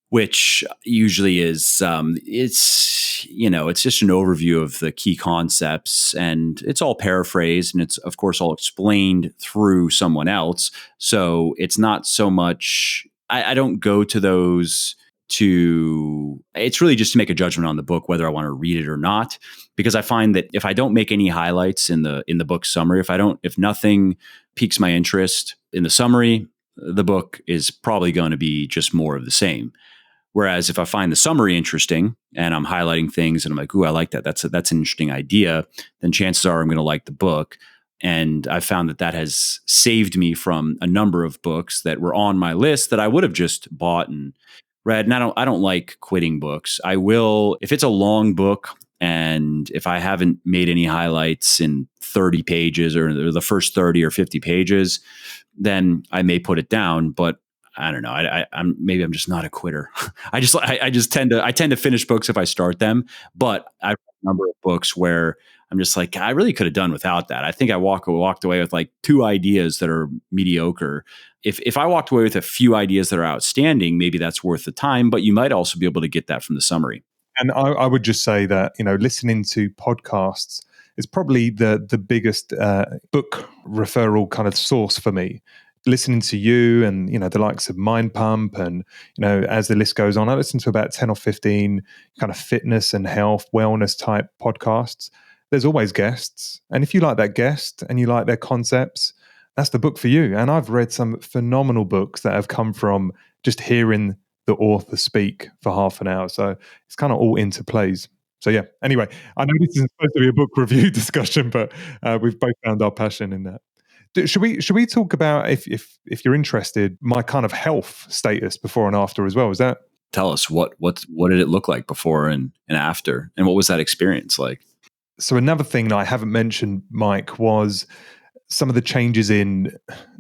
which usually is it's just an overview of the key concepts, and it's all paraphrased, and it's of course all explained through someone else. So it's not so much. I don't go to those to. It's really just to make a judgment on the book whether I want to read it or not, because I find that if I don't make any highlights in the book summary, if nothing piques my interest in the summary, the book is probably going to be just more of the same. Whereas if I find the summary interesting and I'm highlighting things and I'm like, ooh, I like that. That's an interesting idea. Then chances are I'm going to like the book. And I found that has saved me from a number of books that were on my list that I would have just bought and read. And I don't like quitting books. I will, if it's a long book and if I haven't made any highlights in 30 pages or the first 30 or 50 pages, then I may put it down. But I don't know. I'm just not a quitter. I tend to finish books if I start them. But I've had a number of books where I'm just like, I really could have done without that. I think I walked away with like 2 ideas that are mediocre. If I walked away with a few ideas that are outstanding, maybe that's worth the time. But you might also be able to get that from the summary. And I would just say that, listening to podcasts is probably the biggest book referral kind of source for me. Listening to you and, the likes of Mind Pump and, as the list goes on, I listen to about 10 or 15 kind of fitness and health, wellness type podcasts. There's always guests. And if you like that guest and you like their concepts, that's the book for you. And I've read some phenomenal books that have come from just hearing the author speak for half an hour. So it's kind of all interplays. So yeah, anyway, I know this isn't supposed to be a book review discussion, but we've both found our passion in that. Should we talk about, if you're interested, my kind of health status before and after as well? Is that? Tell us what did it look like before and after, and what was that experience like? So another thing that I haven't mentioned, Mike, was some of the changes in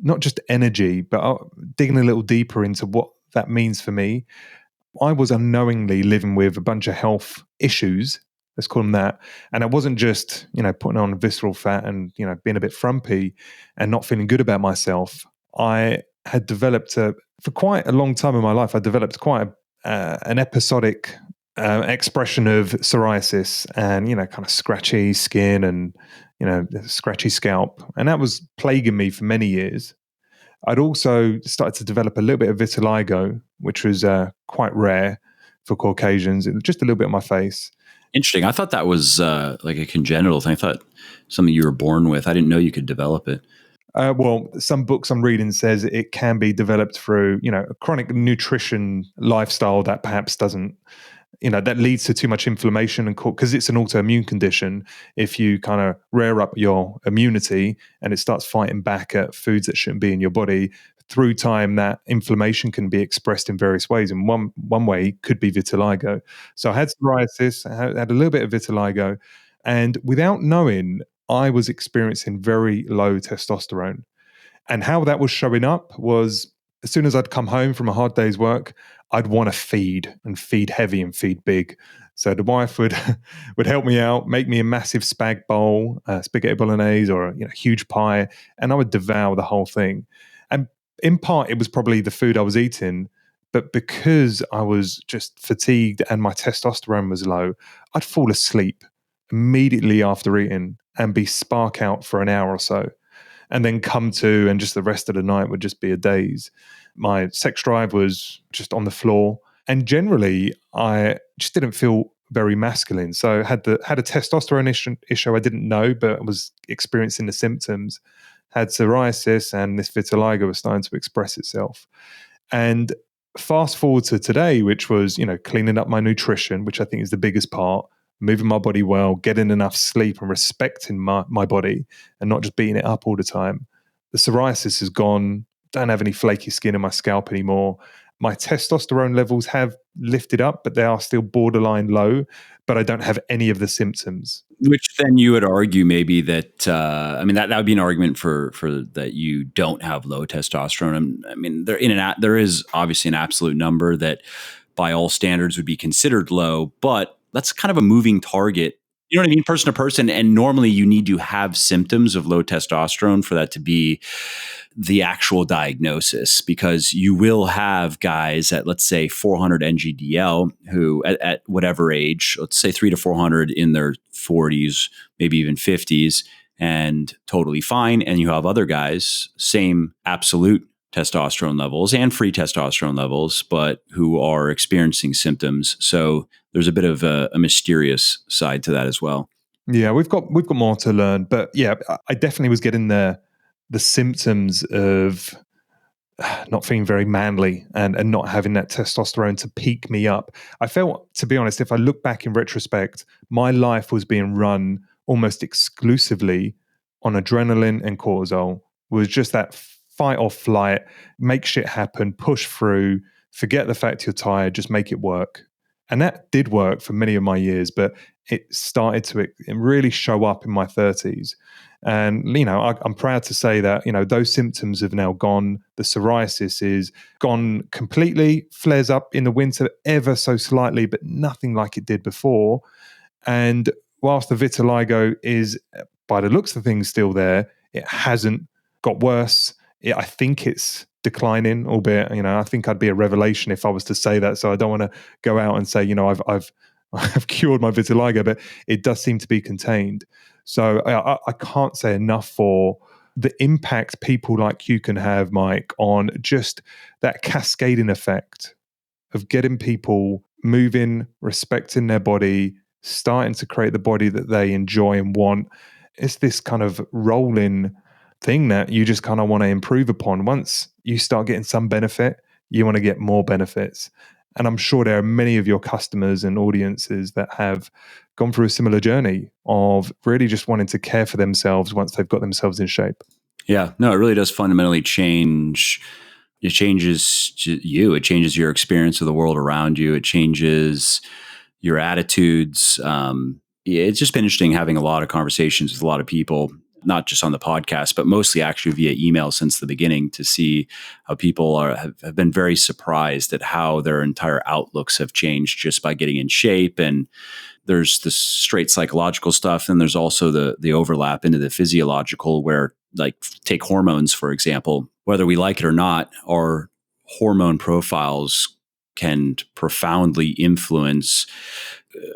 not just energy, but digging a little deeper into what that means for me. I was unknowingly living with a bunch of health issues, let's call them that. And it wasn't just, putting on visceral fat and, being a bit frumpy and not feeling good about myself. I had developed, for quite a long time in my life, I developed quite an episodic expression of psoriasis and, kind of scratchy skin and, scratchy scalp. And that was plaguing me for many years. I'd also started to develop a little bit of vitiligo, which was quite rare for Caucasians. It was just a little bit on my face. Interesting. I thought that was like a congenital thing. I thought something you were born with. I didn't know you could develop it. Well, some books I'm reading says it can be developed through, a chronic nutrition lifestyle that perhaps doesn't, that leads to too much inflammation and because it's an autoimmune condition. If you kind of rear up your immunity and it starts fighting back at foods that shouldn't be in your body, through time, that inflammation can be expressed in various ways. And one way could be vitiligo. So I had psoriasis, I had a little bit of vitiligo, and without knowing, I was experiencing very low testosterone. And how that was showing up was, as soon as I'd come home from a hard day's work, I'd want to feed heavy and feed big. So the wife would help me out, make me a massive spag bowl, spaghetti bolognese, or a huge pie, and I would devour the whole thing. And in part, it was probably the food I was eating, but because I was just fatigued and my testosterone was low, I'd fall asleep immediately after eating and be spark out for an hour or so, and then come to, and just the rest of the night would just be a daze. My sex drive was just on the floor. And generally, I just didn't feel very masculine. So had a testosterone issue I didn't know, but was experiencing the symptoms. Had psoriasis, and this vitiligo was starting to express itself. And fast forward to today, which was, cleaning up my nutrition, which I think is the biggest part, moving my body well, getting enough sleep and respecting my body and not just beating it up all the time. The psoriasis is gone. Don't have any flaky skin in my scalp anymore. My testosterone levels have lifted up, but they are still borderline low, but I don't have any of the symptoms. Which then you would argue maybe that, that would be an argument for that you don't have low testosterone. I mean, there is obviously an absolute number that by all standards would be considered low, but that's kind of a moving target. You know what I mean? Person to person. And normally you need to have symptoms of low testosterone for that to be the actual diagnosis, because you will have guys at, let's say, 400 NGDL who at whatever age, let's say 300 to 400 in their 40s, maybe even 50s, and totally fine. And you have other guys, same absolute testosterone levels and free testosterone levels, but who are experiencing symptoms. So there's a bit of a mysterious side to that as well. Yeah, we've got more to learn, but yeah, I definitely was getting the symptoms of not feeling very manly and not having that testosterone to peak me up. I felt, to be honest, if I look back in retrospect, my life was being run almost exclusively on adrenaline and cortisol. It was just that fight or flight, make shit happen, push through, forget the fact you're tired, just make it work. And that did work for many of my years, but it started to really show up in my 30s. And, I'm proud to say that, those symptoms have now gone. The psoriasis is gone completely, flares up in the winter ever so slightly, but nothing like it did before. And whilst the vitiligo is, by the looks of things, still there, it hasn't got worse. I think it's declining, albeit, I think I'd be a revelation if I was to say that. So I don't want to go out and say, I've cured my vitiligo, but it does seem to be contained. So I can't say enough for the impact people like you can have, Mike, on just that cascading effect of getting people moving, respecting their body, starting to create the body that they enjoy and want. It's this kind of rolling thing that you just kind of want to improve upon. Once you start getting some benefit, you want to get more benefits. And I'm sure there are many of your customers and audiences that have gone through a similar journey of really just wanting to care for themselves once they've got themselves in shape. Yeah, no, it really does fundamentally change. It changes you. It changes your experience of the world around you. It changes your attitudes. It's just been interesting having a lot of conversations with a lot of people, not just on the podcast, but mostly actually via email since the beginning, to see how people have been very surprised at how their entire outlooks have changed just by getting in shape. And there's the straight psychological stuff, and there's also the overlap into the physiological, where, like, take hormones, for example. Whether we like it or not, our hormone profiles can profoundly influence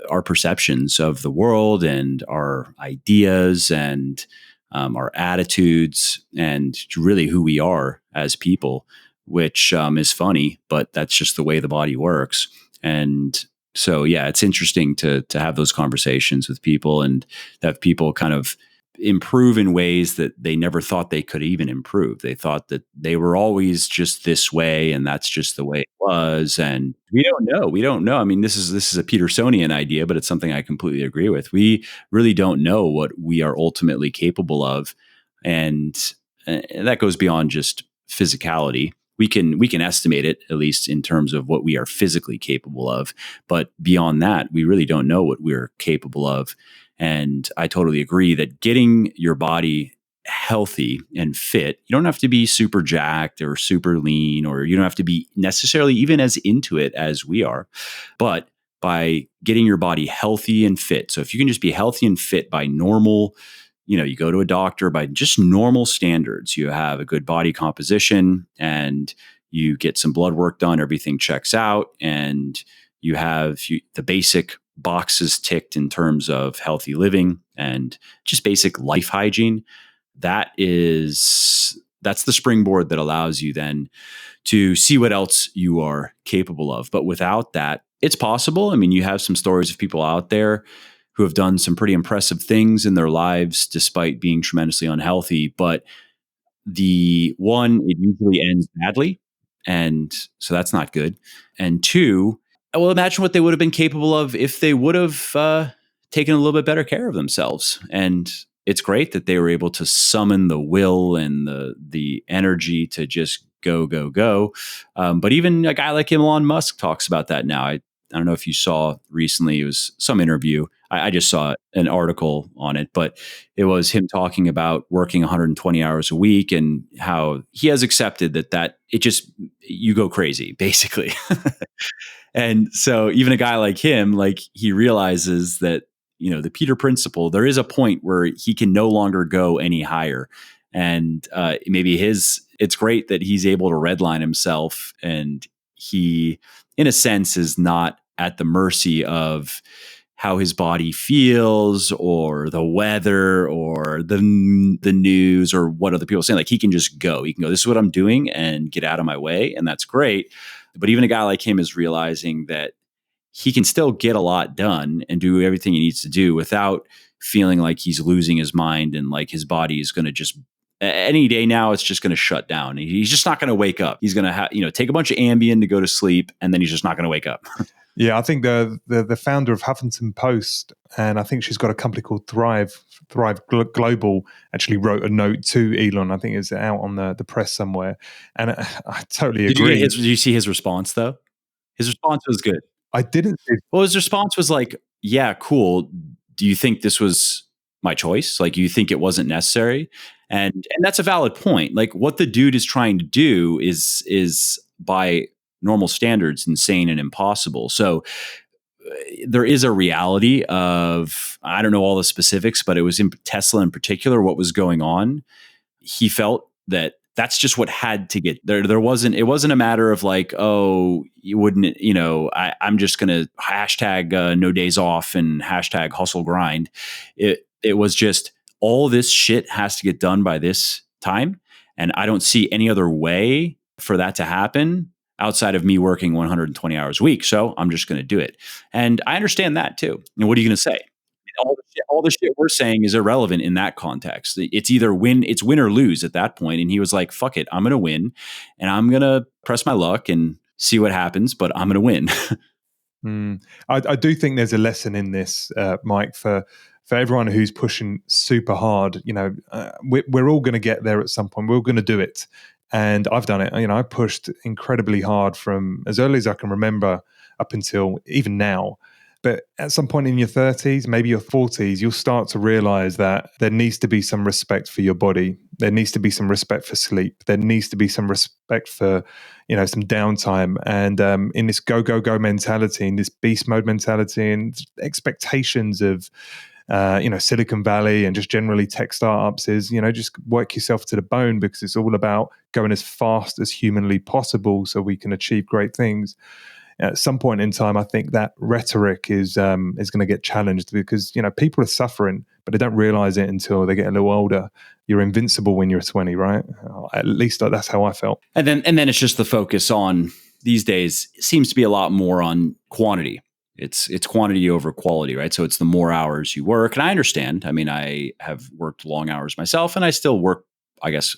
our perceptions of the world and our ideas and our attitudes and really who we are as people, which is funny, but that's just the way the body works. And so, yeah, it's interesting to have those conversations with people and have people kind of improve in ways that they never thought they could even improve. They thought that they were always just this way, and that's just the way it was. And we don't know. We don't know. I mean, this is a Petersonian idea, but it's something I completely agree with. We really don't know what we are ultimately capable of, and that goes beyond just physicality. We can estimate it, at least in terms of what we are physically capable of, but beyond that, we really don't know what we're capable of. And I totally agree that getting your body healthy and fit, you don't have to be super jacked or super lean, or you don't have to be necessarily even as into it as we are, but by getting your body healthy and fit. So if you can just be healthy and fit by normal, you go to a doctor by just normal standards, you have a good body composition and you get some blood work done, everything checks out, and you have the basic boxes ticked in terms of healthy living and just basic life hygiene. That is that's the springboard that allows you then to see what else you are capable of. But without that, it's possible. I mean, you have some stories of people out there who have done some pretty impressive things in their lives despite being tremendously unhealthy. But the one, it usually ends badly. And so that's not good. And two, well, imagine what they would have been capable of if they would have taken a little bit better care of themselves. And it's great that they were able to summon the will and the energy to just go, go, go. But even a guy like Elon Musk talks about that now. I don't know if you saw recently, it was some interview. I just saw an article on it, but it was him talking about working 120 hours a week and how he has accepted that it just, you go crazy, basically. And so even a guy like him, like he realizes that, the Peter principle, there is a point where he can no longer go any higher. And maybe it's great that he's able to redline himself, and he, in a sense, is not at the mercy of how his body feels or the weather or the news or what other people are saying. Like he can just go. He can go, this is what I'm doing, and get out of my way. And that's great. But even a guy like him is realizing that he can still get a lot done and do everything he needs to do without feeling like he's losing his mind and like his body is going to just any day now, it's just going to shut down. He's just not going to wake up. He's going to take a bunch of Ambien to go to sleep, and then he's just not going to wake up. Yeah, I think the founder of Huffington Post, and I think she's got a company called Thrive Global, actually wrote a note to Elon. I think it's out on the press somewhere, and I totally agree. Did you see his response though? His response was good. I didn't. Well, his response was like, "Yeah, cool. Do you think this was my choice? Like, you think it wasn't necessary?" And that's a valid point. Like, what the dude is trying to do is by normal standards insane and impossible. So there is a reality of, I don't know all the specifics, but it was in Tesla in particular, what was going on. He felt that that's just what had to get there. It wasn't a matter of like, oh, you wouldn't, I'm just going to hashtag no days off and hashtag hustle grind. It was just, all this shit has to get done by this time. And I don't see any other way for that to happen outside of me working 120 hours a week. So I'm just going to do it. And I understand that too. And what are you going to say? All the shit we're saying is irrelevant in that context. It's either win or lose at that point. And he was like, fuck it, I'm going to win, and I'm going to press my luck and see what happens, but I'm going to win. I do think there's a lesson in this, Mike, for everyone who's pushing super hard. We're all going to get there at some point. We're all going to do it. And I've done it. I pushed incredibly hard from as early as I can remember up until even now. But at some point in your 30s, maybe your 40s, you'll start to realize that there needs to be some respect for your body. There needs to be some respect for sleep. There needs to be some respect for, some downtime. And in this go, go, go mentality, in this beast mode mentality, and expectations of, Silicon Valley and just generally tech startups is, just work yourself to the bone, because it's all about going as fast as humanly possible so we can achieve great things. At some point in time, I think that rhetoric is going to get challenged, because people are suffering, but they don't realize it until they get a little older. You're invincible when you're 20, right? At least that's how I felt. And then it's just the focus on these days seems to be a lot more on quantity. It's quantity over quality, right? So it's the more hours you work, and I understand. I mean, I have worked long hours myself, and I still work, I guess,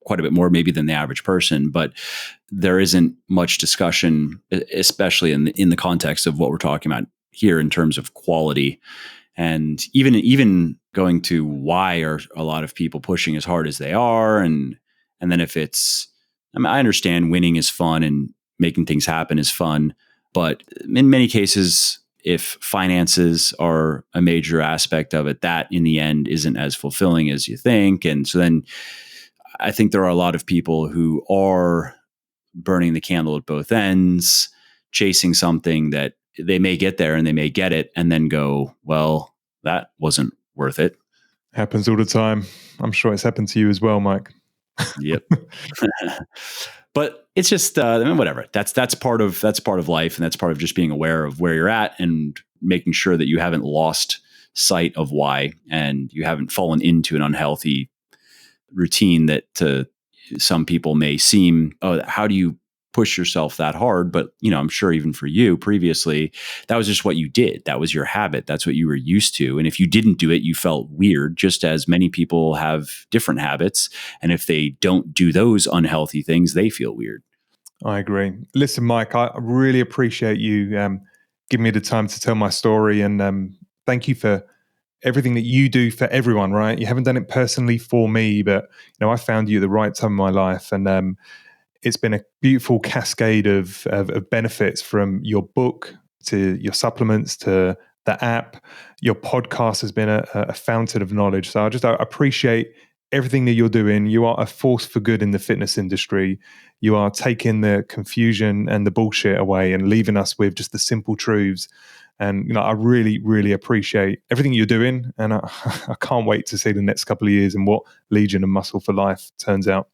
quite a bit more maybe than the average person, but there isn't much discussion, especially in the context of what we're talking about here in terms of quality. And even going to why are a lot of people pushing as hard as they are. And then if I understand winning is fun and making things happen is fun, but in many cases, if finances are a major aspect of it, that in the end isn't as fulfilling as you think. And so then I think there are a lot of people who are burning the candle at both ends, chasing something that they may get there and they may get it and then go, well, that wasn't worth it. Happens all the time. I'm sure it's happened to you as well, Mike. Yep. But it's just whatever. That's part of life, and that's part of just being aware of where you're at and making sure that you haven't lost sight of why, and you haven't fallen into an unhealthy routine that some people may seem, oh, how do you push yourself that hard? But, I'm sure even for you previously, that was just what you did. That was your habit. That's what you were used to. And if you didn't do it, you felt weird, just as many people have different habits. And if they don't do those unhealthy things, they feel weird. I agree. Listen, Mike, I really appreciate you giving me the time to tell my story. And thank you for everything that you do for everyone, right? You haven't done it personally for me, but I found you at the right time in my life. And it's been a beautiful cascade of benefits, from your book to your supplements to the app. Your podcast has been a fountain of knowledge. So I appreciate everything that you're doing. You are a force for good in the fitness industry. You are taking the confusion and the bullshit away and leaving us with just the simple truths. And I really, really appreciate everything you're doing. And I can't wait to see the next couple of years and what Legion and Muscle for Life turns out.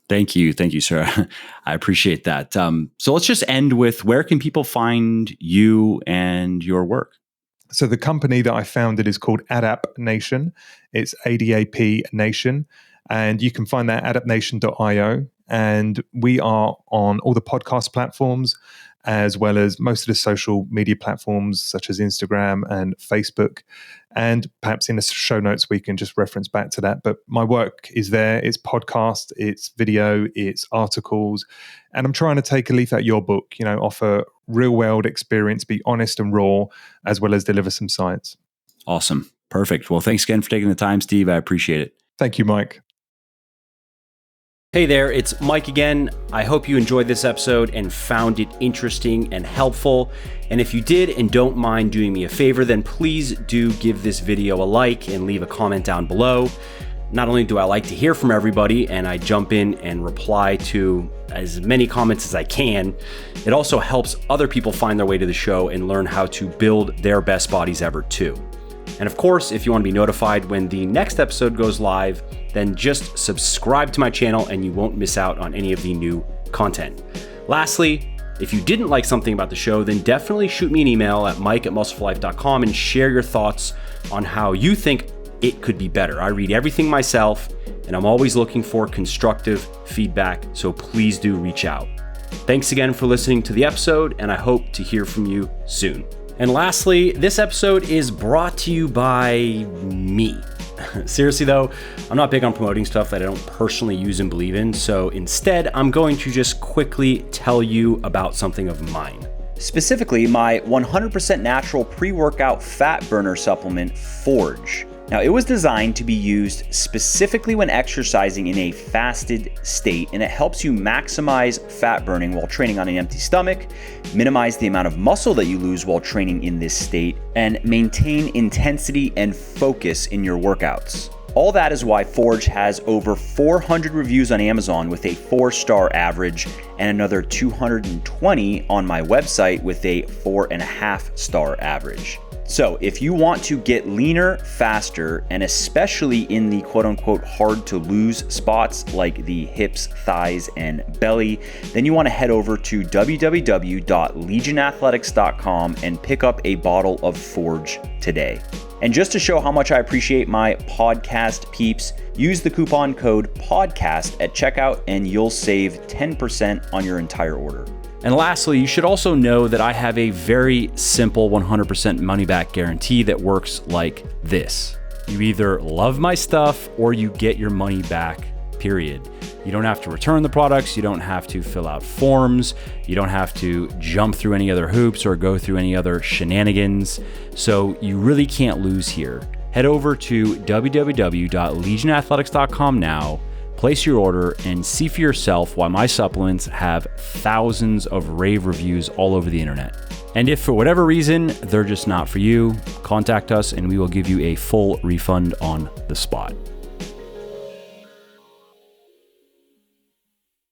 Thank you, sir. I appreciate that. So let's just end with, where can people find you and your work? So the company that I founded is called ADAP Nation. It's ADAP Nation. And you can find that at adapnation.io. And we are on all the podcast platforms, as well as most of the social media platforms such as Instagram and Facebook. And perhaps in the show notes, we can just reference back to that. But my work is there. It's podcast, it's video, it's articles. And I'm trying to take a leaf out of your book, offer real world experience, be honest and raw, as well as deliver some science. Awesome. Perfect. Well, thanks again for taking the time, Steve. I appreciate it. Thank you, Mike. Hey there, it's Mike again. I hope you enjoyed this episode and found it interesting and helpful. And if you did and don't mind doing me a favor, then please do give this video a like and leave a comment down below. Not only do I like to hear from everybody and I jump in and reply to as many comments as I can, it also helps other people find their way to the show and learn how to build their best bodies ever too. And of course, if you want to be notified when the next episode goes live, then just subscribe to my channel and you won't miss out on any of the new content. Lastly, if you didn't like something about the show, then definitely shoot me an email at mike@muscleforlife.com and share your thoughts on how you think it could be better. I read everything myself and I'm always looking for constructive feedback, so please do reach out. Thanks again for listening to the episode, and I hope to hear from you soon. And lastly, this episode is brought to you by me. Seriously though, I'm not big on promoting stuff that I don't personally use and believe in, so instead I'm going to just quickly tell you about something of mine. Specifically, my 100% natural pre-workout fat burner supplement, Forge. Now, it was designed to be used specifically when exercising in a fasted state, and it helps you maximize fat burning while training on an empty stomach, minimize the amount of muscle that you lose while training in this state, and maintain intensity and focus in your workouts. All that is why Forge has over 400 reviews on Amazon with a 4-star average and another 220 on my website with a 4.5-star average. So if you want to get leaner faster, and especially in the quote unquote hard to lose spots like the hips, thighs, and belly, then you want to head over to www.legionathletics.com and pick up a bottle of Forge today. And just to show how much I appreciate my podcast peeps, use the coupon code PODCAST at checkout and you'll save 10% on your entire order. And lastly, you should also know that I have a very simple 100% money back guarantee that works like this. You either love my stuff or you get your money back, period. You don't have to return the products. You don't have to fill out forms. You don't have to jump through any other hoops or go through any other shenanigans. So you really can't lose here. Head over to www.legionathletics.com now. Place your order and see for yourself why my supplements have thousands of rave reviews all over the internet. And if for whatever reason they're just not for you, contact us and we will give you a full refund on the spot.